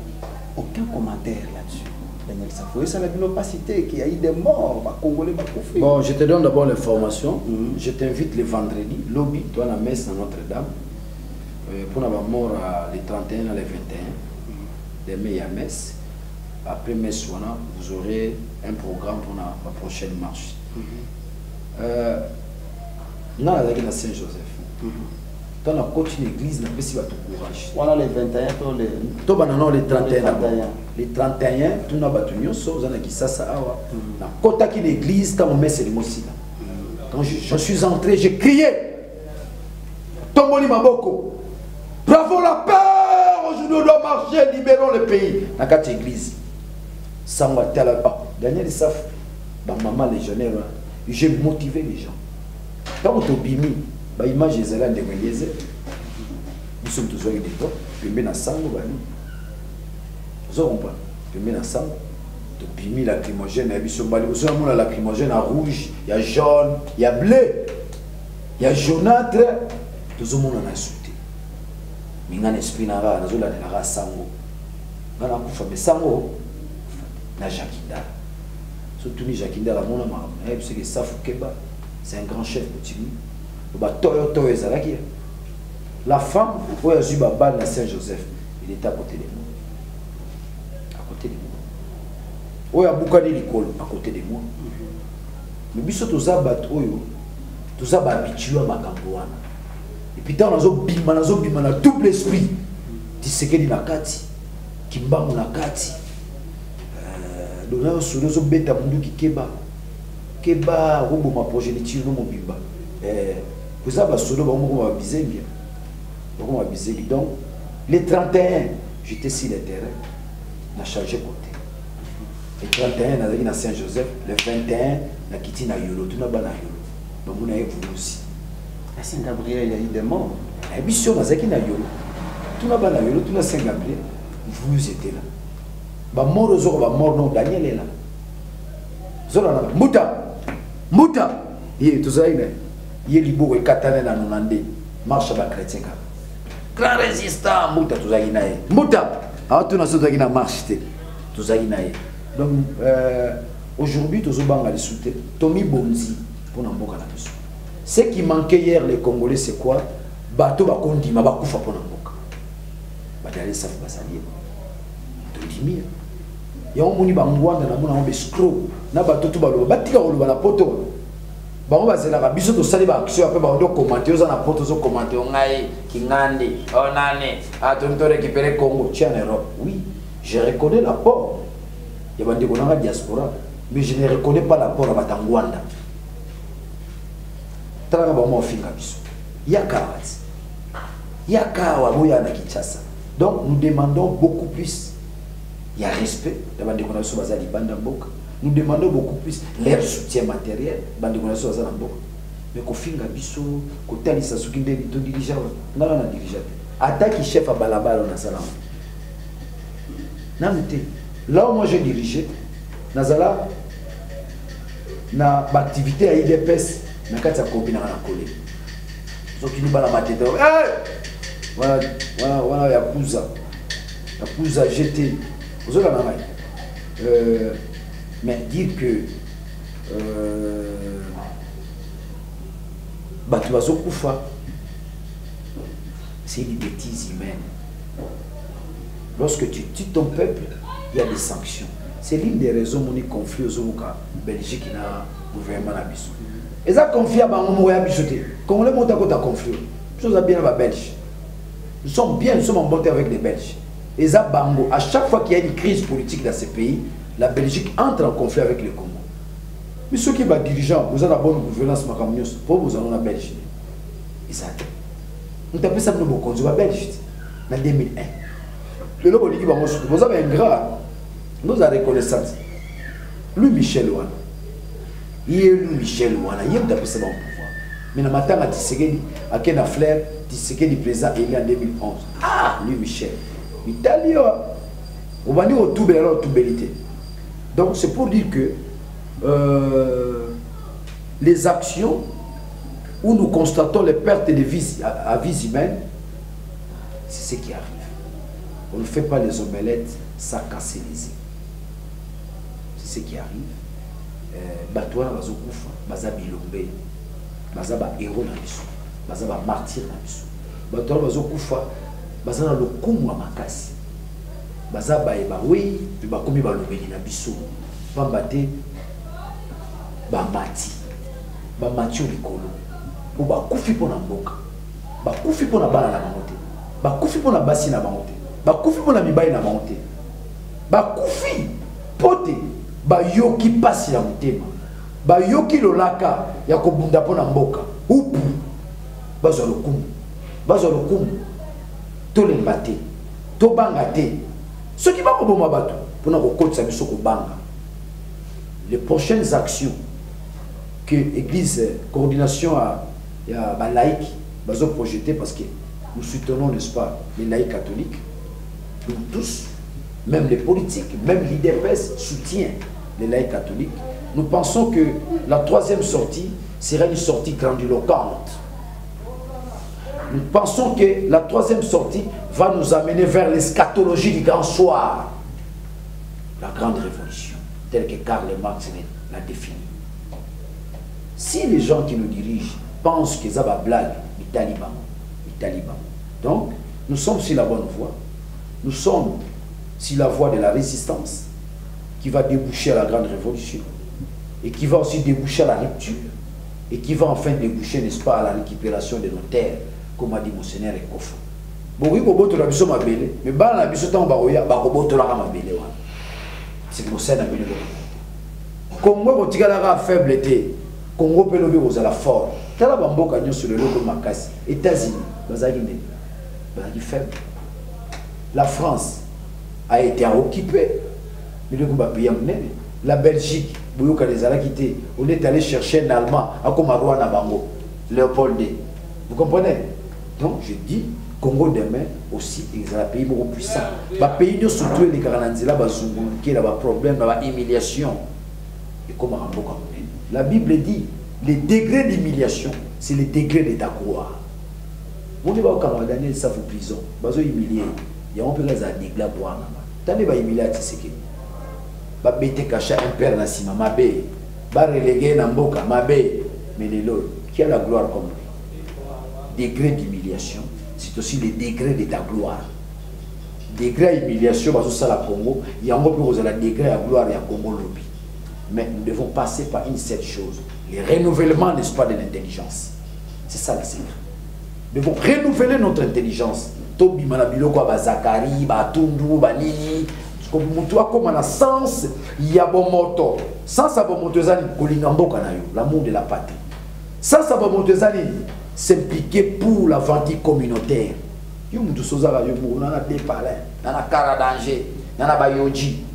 aucun commentaire là-dessus. Daniel Safou, ça n'a pas cité qu'il y a eu des morts, Congolais, Koufi. Bon, je te donne d'abord l'information. Je t'invite le vendredi, lobby, toi la messe à Notre-Dame, pour la mort les 31 à les 21, des meilleures messes. Après messe, vous aurez un programme pour la prochaine marche. Dans la Saint-Joseph, dans la côte de l'église, on a pas de courage. Voilà les 21, les 31. Les 31, tout le monde a dit ça, la côte de l'église, quand on met ces mots. Quand je suis entré, j'ai crié. Tomboli Maboko. Bravo la paix! Aujourd'hui, on doit marcher, libérons le pays. Dans cette église. Daniel Saf, maman légionnaire, j'ai motivé les gens. Quand on est bimi, l'image des élèves de Méliézé, nous sommes tous avec des doigts, puis on a sango, vous avez compris? Puis on a sango, bimi lacrymogène, il y a lacrymogène à rouge, il y a jaune, il y a bleu, il y a jaunâtre, tout le monde a insulté. Mais il y a un esprit, il y a un sango. Il y a un sango. Na Jakinda. Surtout ni Jakinda la mona ma. Parce que Safou Keba, c'est un grand chef coutumier. La femme, où elle a eu balle à Saint-Joseph, il était à côté de moi. À côté de moi. Où il y a Boukani l'école, à côté de moi. Mais biso tous a battu oyo, tous a habitué à ma campagne. Et puis dans la double esprit. Tshisekedi na kati, Kimbangu na kati. Donc là, sur les autres bêtes, Keba, Robo, ma progéniture, non, mon bimba. Vous avez solo, on va biser bien. Donc, les 31, j'étais sur le terrain, on a changé côté. Le 31, on a dit à Saint-Joseph, le 21, on a quitté na Yolo, tout n'a pas na Yolo. Donc on a évolué aussi. À Saint-Gabriel, il y a eu des morts. La mission, on a dit na Yolo. Tout n'a pas na Yolo, tout n'a Saint-Gabriel. Vous étiez là. Bah mort aux autres, bah mort non, Daniel est là. Zola Mouta, Mouta. Il tout ça, il est libre et katane na nonande. Marche à la chrétien. Grand résistant, Mouta, tout ça, il est. Mouta. Alors tout n'a pas de marche. Tout ça, il est. Donc, aujourd'hui, tout ça, il est soutenu. Tommy Bonzi, pour n'importe quoi. Ce qui manquait hier, les Congolais, c'est quoi? Bateau, va conduire, ma va koufa pour n'importe quoi. Bateau, allez, ça va s'allier. Tout il y a un moni bangwanda na mona on escroc na bato to balo batika ko la poto ba on va se la biso to sali ba action après ba on commenter aux na poto zo commenter ngai kingandi onane a tonto récupérer Congo Tianero. Oui, je reconnais l'apport. Il y a des gens dans la diaspora, mais je ne reconnais pas l'apport à Batangwanda. Tala ba mo finga biso. Yakawati. Yakawa boya na Kinshasa. Donc nous demandons beaucoup plus. Il y a respect, nous demandons beaucoup plus leur soutien matériel, mais qu'on finga biso, qu'on tali sa souki de dirigeant, non on a dirigeant. Attaque chef à balabala on a salam. Là où moi j'ai dirigé, nazala na activité à IDPS, na kati ya combina na collé. So qui nous bala matete. Voilà ya pouza jeté. Mais dire que c'est une bêtise humaine. Lorsque tu tues ton peuple, il y a des sanctions. C'est l'une des raisons où on est confié aux Belgique qui n'a gouvernement à Bissou. Et ça confie à Bango à Bissou. Quand on les monte à côté à confier, nous sommes bien à Belge. Nous sommes en bon terme avec les Belges. Et ça, Bango, à chaque fois qu'il y a une crise politique dans ces pays, la Belgique entre en conflit avec le Congo. Mais ceux qui sont dirigeants, vous avez la bonne gouvernance, pour vous allez en Belgique. Et ça, on appelle ça nous conduire à Belgique en 2001. Le logo dit que vous avez un grand, nous avons reconnaissance. Louis Michel Ouana. Il est Louis Michel Ouana, il est appelé ça dans le pouvoir. Mais dans le matin, à Tshisekedi, à Ken Flair, Tshisekedi président élu en 2011. Ah, Louis Michel. Italie, on va dire au tout bellité. Donc c'est pour dire que les actions où nous constatons les pertes de vie à vie humaine, c'est ce qui arrive. On ne fait pas les omelettes sans casser les œufs. C'est ce qui arrive. Batouana bazo kufa, baza bilombe, baza ba héros na biso, baza ba martyr na biso. Batouana bazo kufa. Baza na lokumu wa makasi baza baeba oui puis bakomi balobeli na biso pambate bamati likolo po bakufi po na mboka bakufi po na bana na bango te bakufi po na basi na bango te bakufi po na mibali na bango te bakufi po te bayoki pasi ya motema bayoki lolaka ya kobunda po na mboka upu bazwa lokumu tolemba te tobanga te soki bakoboma bato mpona kokotisa biso kobanga. Les prochaines actions que l'église coordination ya balaïque bazo projeter, parce que nous soutenons, n'est-ce pas, les laïcs catholiques, nous tous, même les politiques, même l'IDPS soutient les laïcs catholiques. Nous pensons que la troisième sortie sera une sortie grandiloquente. Nous pensons que la troisième sortie va nous amener vers l'eschatologie du grand soir, la grande révolution, telle que Karl Marx l'a définie. Si les gens qui nous dirigent pensent que ça va blague, les talibans. Donc, nous sommes sur la bonne voie. Nous sommes sur la voie de la résistance qui va déboucher à la grande révolution et qui va aussi déboucher à la rupture et qui va enfin déboucher, n'est-ce pas, à la récupération de nos terres, comme a dit Monseigneur Ekofa. Bon, oui, boboto la biso mabele, mais ba la biso tan baoya ba boboto la mabele wa. C'est Monseigneur na bele. Congo botikala ka faible té. Congo pe lobi ozala fort. Tala bamboka nyo sur le logo makasi. États-Unis, bazali ne. Bazali faible. la France a été occupée. La Belgique, on est allé chercher un Allemand à Komarwa Nabango, Léopold D. Vous comprenez? Donc je dis, Congo demain aussi, c'est un pays beaucoup puissant. Les pays qui sont les Karananzila, qui ont des problèmes, des humiliations. Et comme la Bible dit, les degrés d'humiliation, c'est les degrés de ta gloire. On ne va pas au Daniel, ça vous prison. Ils sont humiliés. Il y a un peu de dégâts pour eux. Tant que humilié, c'est que ba bete kacha impère na sima mabe ba relégué na mboka mabe, mais les lots qui a la gloire comme lui. Degré d'humiliation, c'est aussi les degrés de ta gloire. Degré d'humiliation, parce que ça la Congo, il y a encore plus de la degré de gloire et à Congo lobby. Mais nous devons passer par une seule chose, le renouvellement, n'est-ce pas, de l'intelligence. C'est ça le secret. Nous devons renouveler notre intelligence. Tobi Manabiloko, Zakari, Batundu, Banini. Comme comme un sens, il y a bon moto. Sans ça, bon moto, l'amour de la patrie. Sans ça, bon moto, s'impliquer pour la vente communautaire. Il y a des palais, il y a cara danger, il y a bayoji.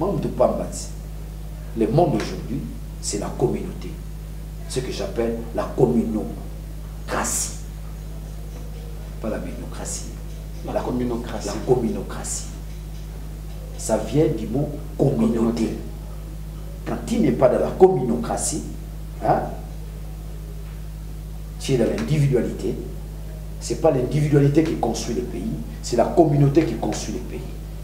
Le monde aujourd'hui, c'est la communauté. Ce que j'appelle la communocratie. Pas la ménocratie. La communocratie. La communocratie. Ça vient du mot communauté. Quand tu n'es pas dans la communocratie, hein, tu es dans l'individualité. Ce n'est pas l'individualité qui construit le pays, c'est la communauté qui construit le pays.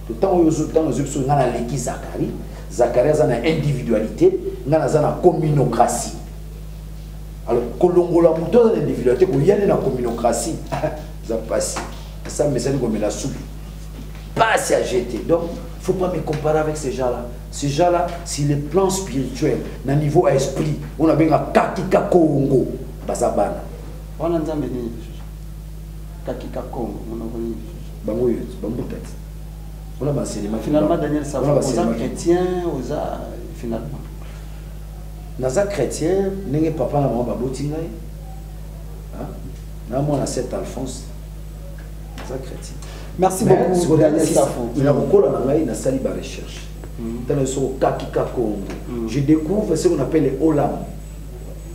Tout le temps où on a l'équipe Zacharie, Zacharie a une individualité, on a une communocratie. Alors, quand on a une individualité, quand il y a une communocratie, ça passe. Ça, mais c'est comme la soupe. Pas assez à jeter. Donc, il ne faut pas me comparer avec ces gens-là. Ces gens-là, c'est le plan spirituel, dans le niveau esprit. On a bien un Kakika Kongo, Bazabana. On a un Kakika Kongo, on a un on a finalement, Daniel Savon, aux âmes chrétiens, aux âmes, finalement. Dans les chrétiens, n'est papa na maman babotinga. Na moi na Saint Alphonse. Dans les chrétiens. Merci beaucoup, Daniel Savon. Il a beaucoup na sali ba recherche. Dans le so Kakika Kongo. Je découvre ce qu'on appelle les Olam.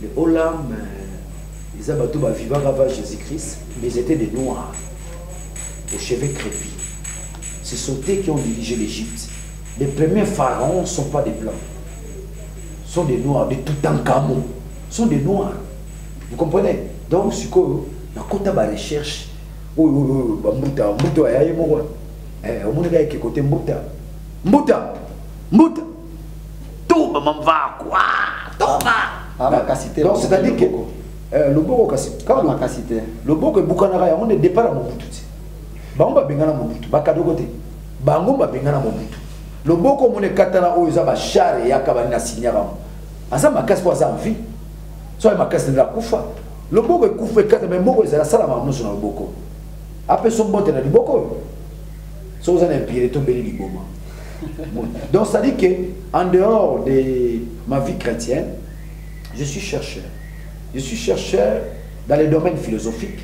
Les Olam, ils ont vivant avant Jésus-Christ, mais ils étaient des noirs, aux cheveux crépus. Ce sont eux qui ont dirigé l'Égypte. Les premiers pharaons ne sont pas des blancs. Ce sont des noirs, de Toutankhamon. Ce sont des noirs. Vous comprenez? Donc, ce qu'on a la recherche, Mbuta, donc, c'est-à-dire que le boko le boko bukanara on est départ à Mobutu. Bango bengana Mobutu, bakado côté. Bango bengana Mobutu. Le boko mone katana o za ba chare yakaba na sinyara. Asa makasi kwa za vie. So makasi na kufa. Le boko kufa kata mais boko za sala ma muso na le boko. Après son bote na le boko. So za na empire to beli liboma. Donc ça dit que en dehors de ma vie chrétienne, je suis chercheur. Je suis chercheur dans les domaines philosophiques.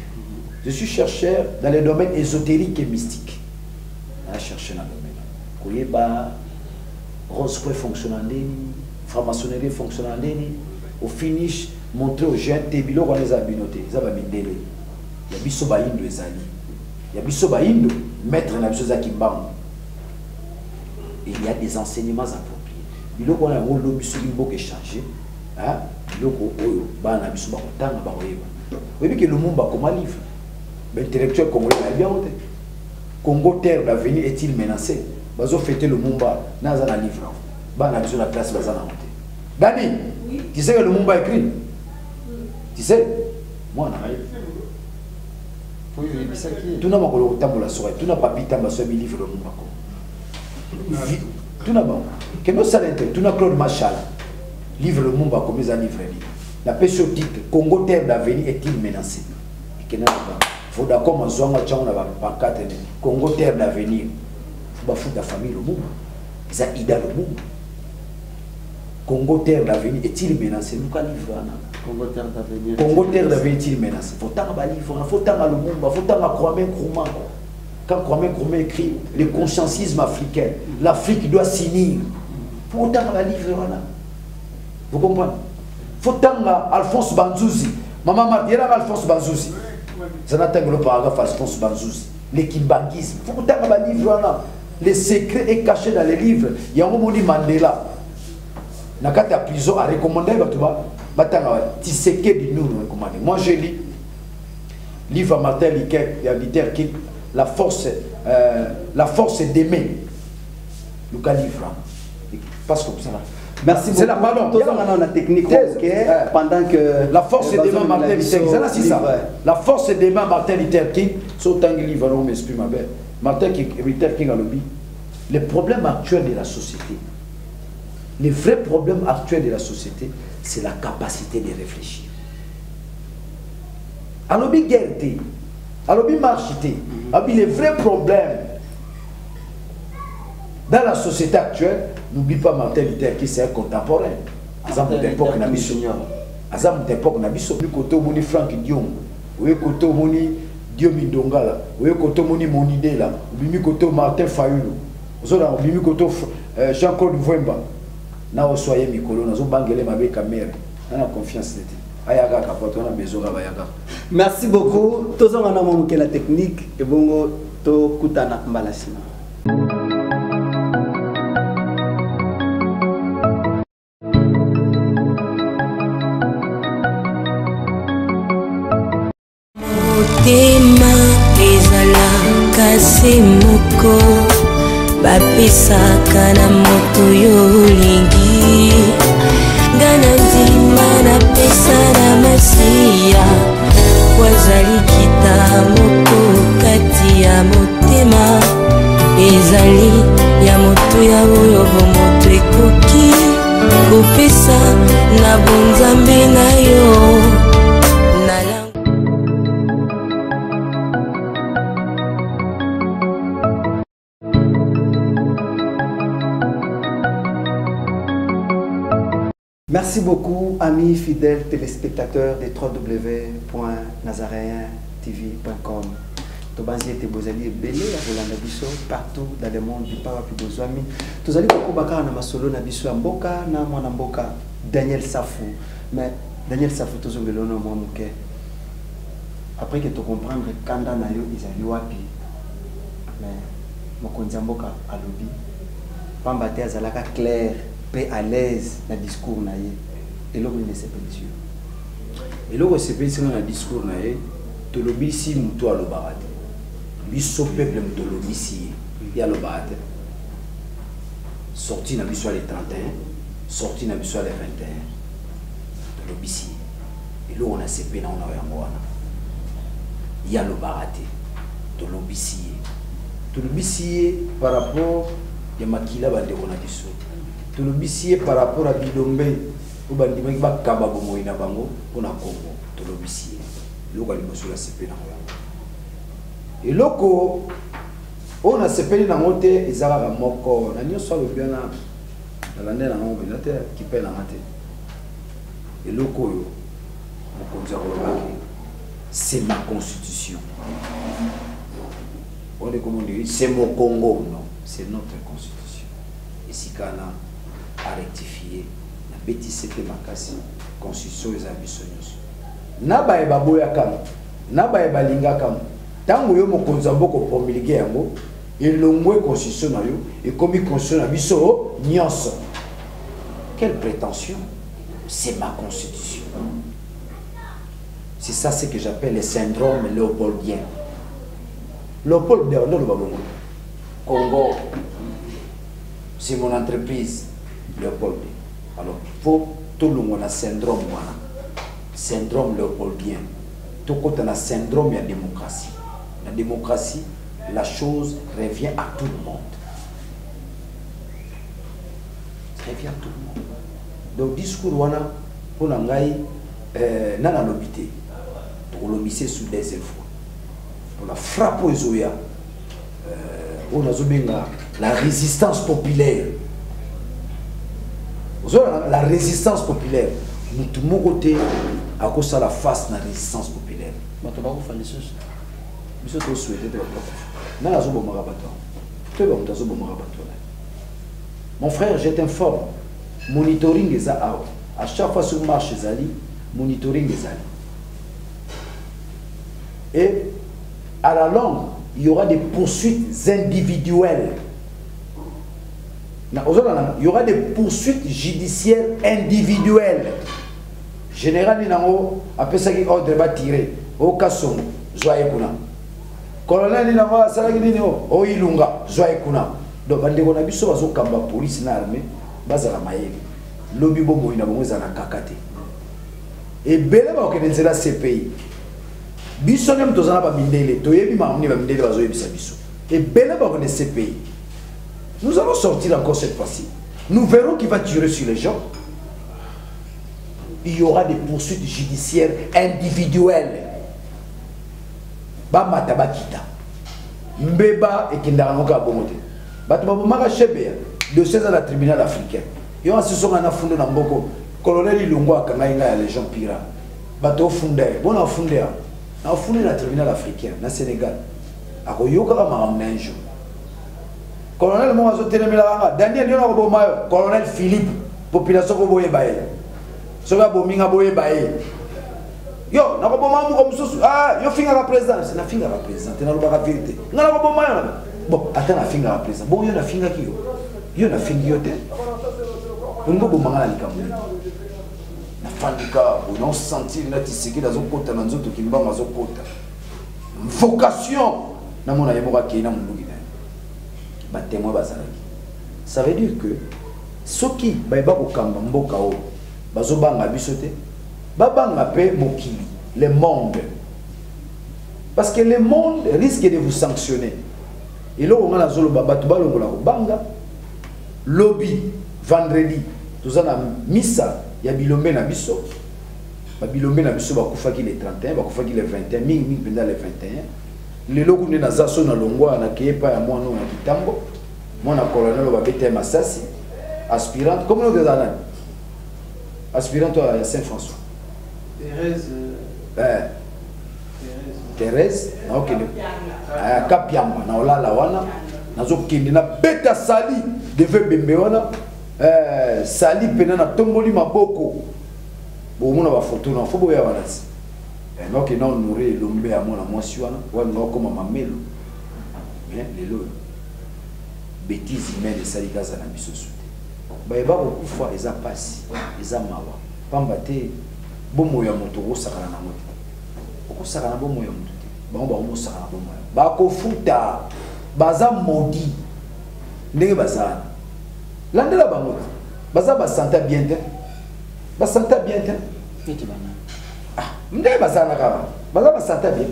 Je suis chercheur dans les domaines ésotériques et mystiques. Je cherche dans le domaine. Koyeba, Roscoe fonctionnant, franc-maçonnerie fonctionnant, au finish, montrer aux jeunes, Tébilo, on les a binotés. Ils ont bindélé. Il y a biso baïndo ezali. Il y a biso baïndo, maître na biso zakimbango. Il y a des enseignements appropriés. Bilo on a un rôle biso limbo qui changé. Hein? Loko oyo bana biso bakotanga bakoyeba. Oui que le monde ba comme livre. L'intellectuel congolais a bien honte. Congo terre d'avenir est-il menacé? Bazo fêter le Mumba naza na livre. Bana biso la classe baza na honte. Dani, oui. Tu sais que le Mumba écrit? Tu sais? Moi na. Oui, c'est qui? Tu n'as pas le tambola soirée. Tu n'as pas pita ma soeur livre le Mumba ko. Tu n'as pas. Que nous salente, tu n'as Claude Machal. Livre le Mumba comme les livres. La paix sur titre Congo terre d'avenir est-il menacé? Il faut d'accord ma zone à Tchao na pancarte Congo terre d'avenir. Faut pas foutre la famille le Mumba. Ça ida le Mumba. Congo terre d'avenir est-il menacé? Nous qu'à livre Congo terre d'avenir. Congo terre d'avenir est-il menacé? Faut tant à livre, faut tant à le Mumba, faut tant à croire même Krouma. Quand Kwame Nkrumah écrit le conscientisme africain, l'Afrique doit s'unir. Pour autant, la livre là. Vous comprenez? Faut tanga Alphonse Banzouzi. Maman Martiera Alphonse Banzouzi. Ça n'a pas le paragraphe Alphonse Banzouzi. Le kimbangisme. Faut tanga la livre là. Le secret est caché dans les livres. Il y a un moment Mandela. Dans la prison, a recommandé Tshisekedi nous recommandé. Moi, je lis livre à Martin Luther King, la force d'aimer. Le livre. Parce que ça. Merci beaucoup. C'est la parole. On a la technique pendant que la force d'aimer Martin Luther King. C'est ça. La force d'aimer Martin Luther King. C'est autant de livres, on m'exprime ma belle. Martin Luther King a le dit. Les problèmes actuels de la société. Le vrai problème actuel de la société, c'est la capacité de réfléchir. Alors, guerre, alors, marche, le vrai problème dans la société actuelle, n'oublie pas Martin Luther King, c'est un contemporain. Azam d'époque Nabiso. Azam d'époque Nabiso. Du côté où on Frank Dion, ou côté où on Diomi Dongala, ou côté où on Monidé là, ou côté Martin Fayulu, ou côté Jean-Claude Vwemba. Na osoye mikolo nazo bangele mabe kamera na confiance tete ayaga kapoto na bezoga bayaga. Merci beaucoup. Tozo ngana momuke la technique et bongo to kutana mbalasina. Motema ezalaka se moko bapisaka na moto yo olingi nga na ndima napesa na masiya wazali kita moko kati ya motema ezali ya moto ya oyo bomoto ekoki kopesa na bonzambe na yo. Merci beaucoup, amis fidèles téléspectateurs des www.nazaréentv.com. Tobanzi et Bozali et Belé, à Rolanda Bisso, partout dans le monde, du Papa Pibozwami. Tozali beaucoup bakara na masolo na Bisso Mboka, na mwana Mboka, Daniel Safou. Mais Daniel Safou, tozo belono mwa muke. Après que tu comprends que Kanda na yo, Izali wapi. Mais, mokonzi Mboka alobi. Pambate azalaka clair. Paix à l'aise dans le discours et là il ne sait pas dessus et là c'est pas dans le discours to lobi si muto a lobarate biso peuple muto lobi si ya lobarate sorti na biso les 31 sorti na biso les 21 to lobi si et là on a CP na on a yango wana ya lobarate to lobi si par rapport ya makila bande on a biso tout le bissier par rapport à Bidombe ou bandimaki ba kababo moina bango pour na Congo tout le bissier loko ali moso la CP na yango et loko on a CP na ngote ezala moko na nyoso lo bien na la ndela ngombe na te qui paie la maté et loko yo mokonza kolobaki c'est ma constitution on est comme on dit c'est mon Congo non c'est notre constitution et si kana à rectifier la bêtise de makasi constitution les ambitionneuses na ba eba boya kam na ba eba linga kam tango yo mokonza mboko promulguer yango elongwe constitution na yo et comme constitution na biso nyonso quelle prétention c'est ma constitution c'est ça ce que j'appelle le syndrome léopoldien Léopold de Congo c'est mon entreprise Léopold. Alors, il faut tout le monde a syndrome léopoldien. Tout le monde a syndrome de la démocratie. La démocratie, la chose revient à tout le monde. Ça revient à tout le monde. Donc, discours wana pour l'angaï nana lobité. Pour l'obité sous des fois. Pour la frappe aux oya. On a la résistance populaire. La résistance populaire, nous tout mon côté à cause de la face de la résistance populaire. Mais tu vas vous faire les choses. Nous sommes souhaités de Mon frère, je t'informe. Monitoring est à chaque fois sur marche Zali, monitoring est Zali. Et à la longue, il y aura des poursuites individuelles. Il y aura des poursuites judiciaires individuelles. Général Ninango, après ça, il ordre va tirer. Au Kasson, Joye Kuna. Colonel Ninango, Salagi Nino, au Ilunga, Joye Kuna. Donc, on a vu ça, on a vu police et l'armée, Bazala Maye. Lobby Bobo, il a besoin de Kakate. Et Bélé, on a dit la CPI. Biso nem tozana ba mindele toyebi mamni ba mindele bazo yebisa biso et belle ba on CPI. Nous allons sortir encore cette fois-ci. Nous verrons qui va tirer sur les gens. Il y aura des poursuites judiciaires individuelles. Ba mataba kita. Mbeba et kindarangoka bongote. Bato ba maka chebe de 16 à la tribunal africain. Yo asiso na fundo na mboko colonel Ilungo akanga inga ya les gens pira. Bato funde, bona funde. Na funi na tribunal africain na Sénégal akoyoka ka maramnenjo colonel mo azo telemela Daniel yona ko bomayo colonel Philippe population ko boye baye soka bominga boye baye yo na ko bomamu ko mususu yo finga ka présidence na finga ka président na loba ka vérité ngala ko bomayo bon ata na finga ka président bon yo na finga ki yo na fingi yo te ngo bomanga na likambo Fandika, on a senti que Tshisekedi dans un côté, dans un autre qui va dans un côté. Vocation, na mona yemoka ki na mundu gina. Ba témoin bazalaki. Ça veut dire que ceux qui ba ko kamba mboka o bazo banga bisote, ba banga pe mokili, le monde. Parce que le monde risque de vous sanctionner. Et là on a la zolo baba to balongola ko banga lobby vendredi, tout ça na missa. Il y a Bilombe na biso. Bilombe na biso bakufaki le 31, bakufaki le 21, mingi pendant le 21. Le logo ne na zaso na longwa na kepa ya mwana na kitambo. Mwana colonel ba bete masasi. Aspirante, comment on dit ça? Aspirante à Saint-François. Thérèse, OK. Kapiamba na olala wana. Nazo kindi na beta sali devait bembe wana. Sali pena na tomboli maboko bomona ba photo na fobo ya balasi donc non nourri lombe ya mona mwasi wana wana koma mamelo mais lelo bêtise humaine sali kaza na biso sute ba eba ko kufa eza pasi eza mawa pamba te bomo ya moto ko sakana na moto ko sakana bomo ya moto ba mo sakana bomo ba ko futa baza modi ndenge bazana Landela bango. Baza ba santa bien te. Ba santa bien te. Fiti bana. Ndé baza na kaba. Baza ba santa bien.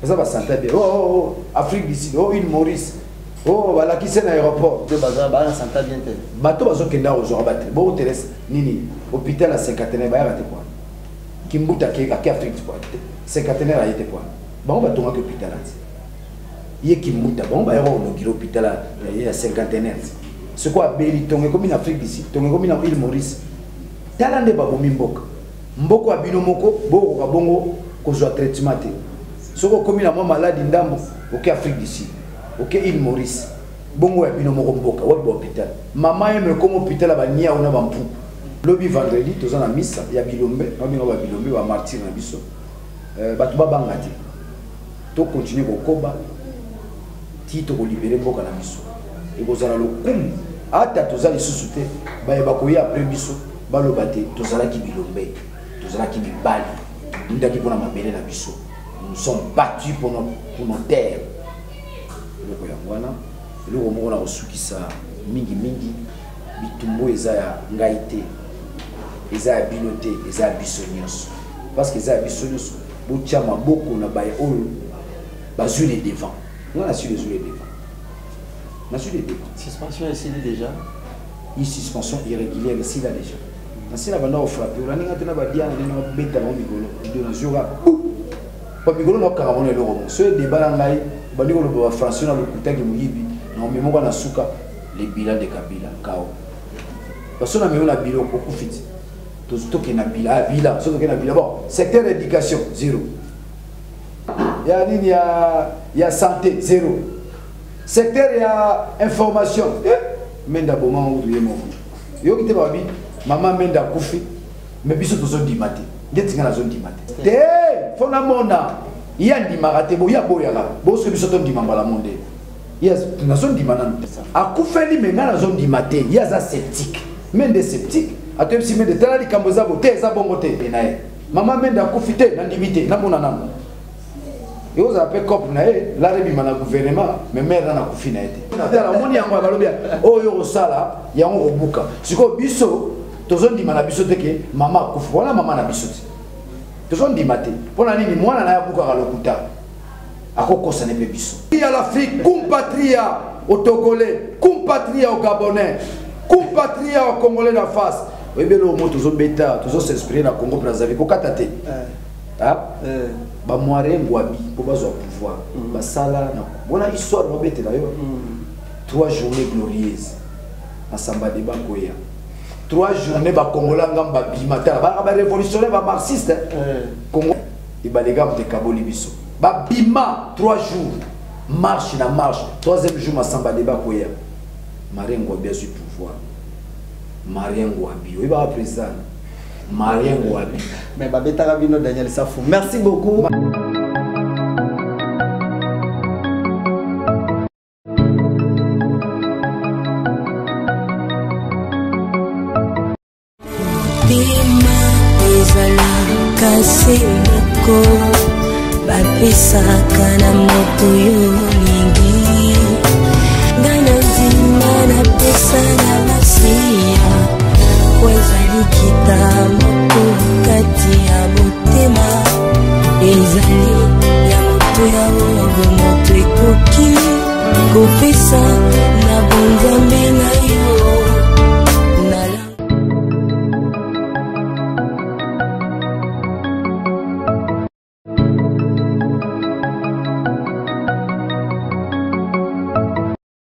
Baza ba santa bien. Oh, Afrique du Sud, île Maurice. Oh, voilà qui c'est l'aéroport. De baza ba santa bien te. Bato bazo kenda au jour battre. Bon Thérèse nini hôpital à 50e ba ya te quoi. Kimbuta ke Afrique du Sud. 50e a été quoi. Ba on ba tonga ke hôpital anti. Yé Kimbuta ba on ba ya au hôpital à 50e. C'est quoi Béli Tongue comme en Afrique d'ici, Tongue comme en île Maurice. Talande babomi mboka. Mboko abino moko, boko kabongo kozwa traitement te. Soko comme la maladie ndambo, OK Afrique d'ici, OK île Maurice. Bongo abino moko mboka, wa hôpital. Maman aime comme hôpital ba nia ona bampu. Lobby vendredi, tous en missa, ya Bilombe, ba Bilombe ba martyr na biso. Batu ba bangati. To continuer ko koba. Ti to ko libérer mboka na biso. Et vous allez le coup ata tozali susute ba yeba ko ya après biso ba lo baté tozala ki Bilombe tozala ki bibali ndaki pona mabele na biso nous sommes battus pour nos terres le ko yangwana le ko mona osukisa mingi bitumbo eza ya ngaite eza ya binote eza ya bisonyos parce que eza ya bisonyos bo chama beaucoup na ba oyo bazui les devant on a su les devant. Suspension ici déjà. Une suspension irrégulière ici là déjà. Si la bande a frappé, on a dit que bêta dans migolo, de nos jours. Pas migolo n'a qu'à ramener le roman. Ce débat là, bandi ko le français na le kuta ki muyibi. Non mais moi na suka les bilans de Kabila kao. Parce qu'on a mis na bilan ko kufiti. Tout ce qui na bilan, ce qui na bilan bon, secteur d'éducation zéro. Il y a santé zéro. secteur ya information menda boma oudouye mo yo kite babi mama menda kufi mais biso tozo dimate ndetinga na zo dimate te fona mona ya ndimaka te boya boyaka boso biso to ndimamba la monde yes na zo ndimana akufeli menga na zo ndimate ya za sceptique mende sceptique atebisi mende tala likambo za bote za bongo te nae mama menda kufi te na ndimite na mona namo yo za pe cop na e la rebima na gouvernement mais mère na kufi na ete tala moni yango balobia oyo osala yango obuka siko biso tozo ndima na biso te ke mama kufi wala mama na biso te tozo ndima te pona nini mwana na ya buka ka lokuta akokosa ne pe biso ya l'Afrique compatria au Togolais compatria au Gabonais compatria au Congolais na face oyebelo mo tozo beta tozo s'inspirer na Congo Brazzaville ko katate ba moire ngwabi po bazwa pouvoir basala na bona histoire no bete na yo 3 journées glorieuses na samba de bakoya 3 journées ba Congolais ngamba bimata ba révolutionnaire ba marxiste Congo ibalega mte kaboli biso ba bima 3 jours marche na marche 3e jour ma samba de bakoya marengo bien sur pouvoir marengo abi oui ba président marengo abi mais babeta rabino Daniel Safou merci beaucoup bima ezala kasi moko bapesaka na moto yo olingi ngana nzima napesa na masiya wezali kita moko kati ya motema ezali ya moto ya oyo moto ekoki kopesa na bonzambe na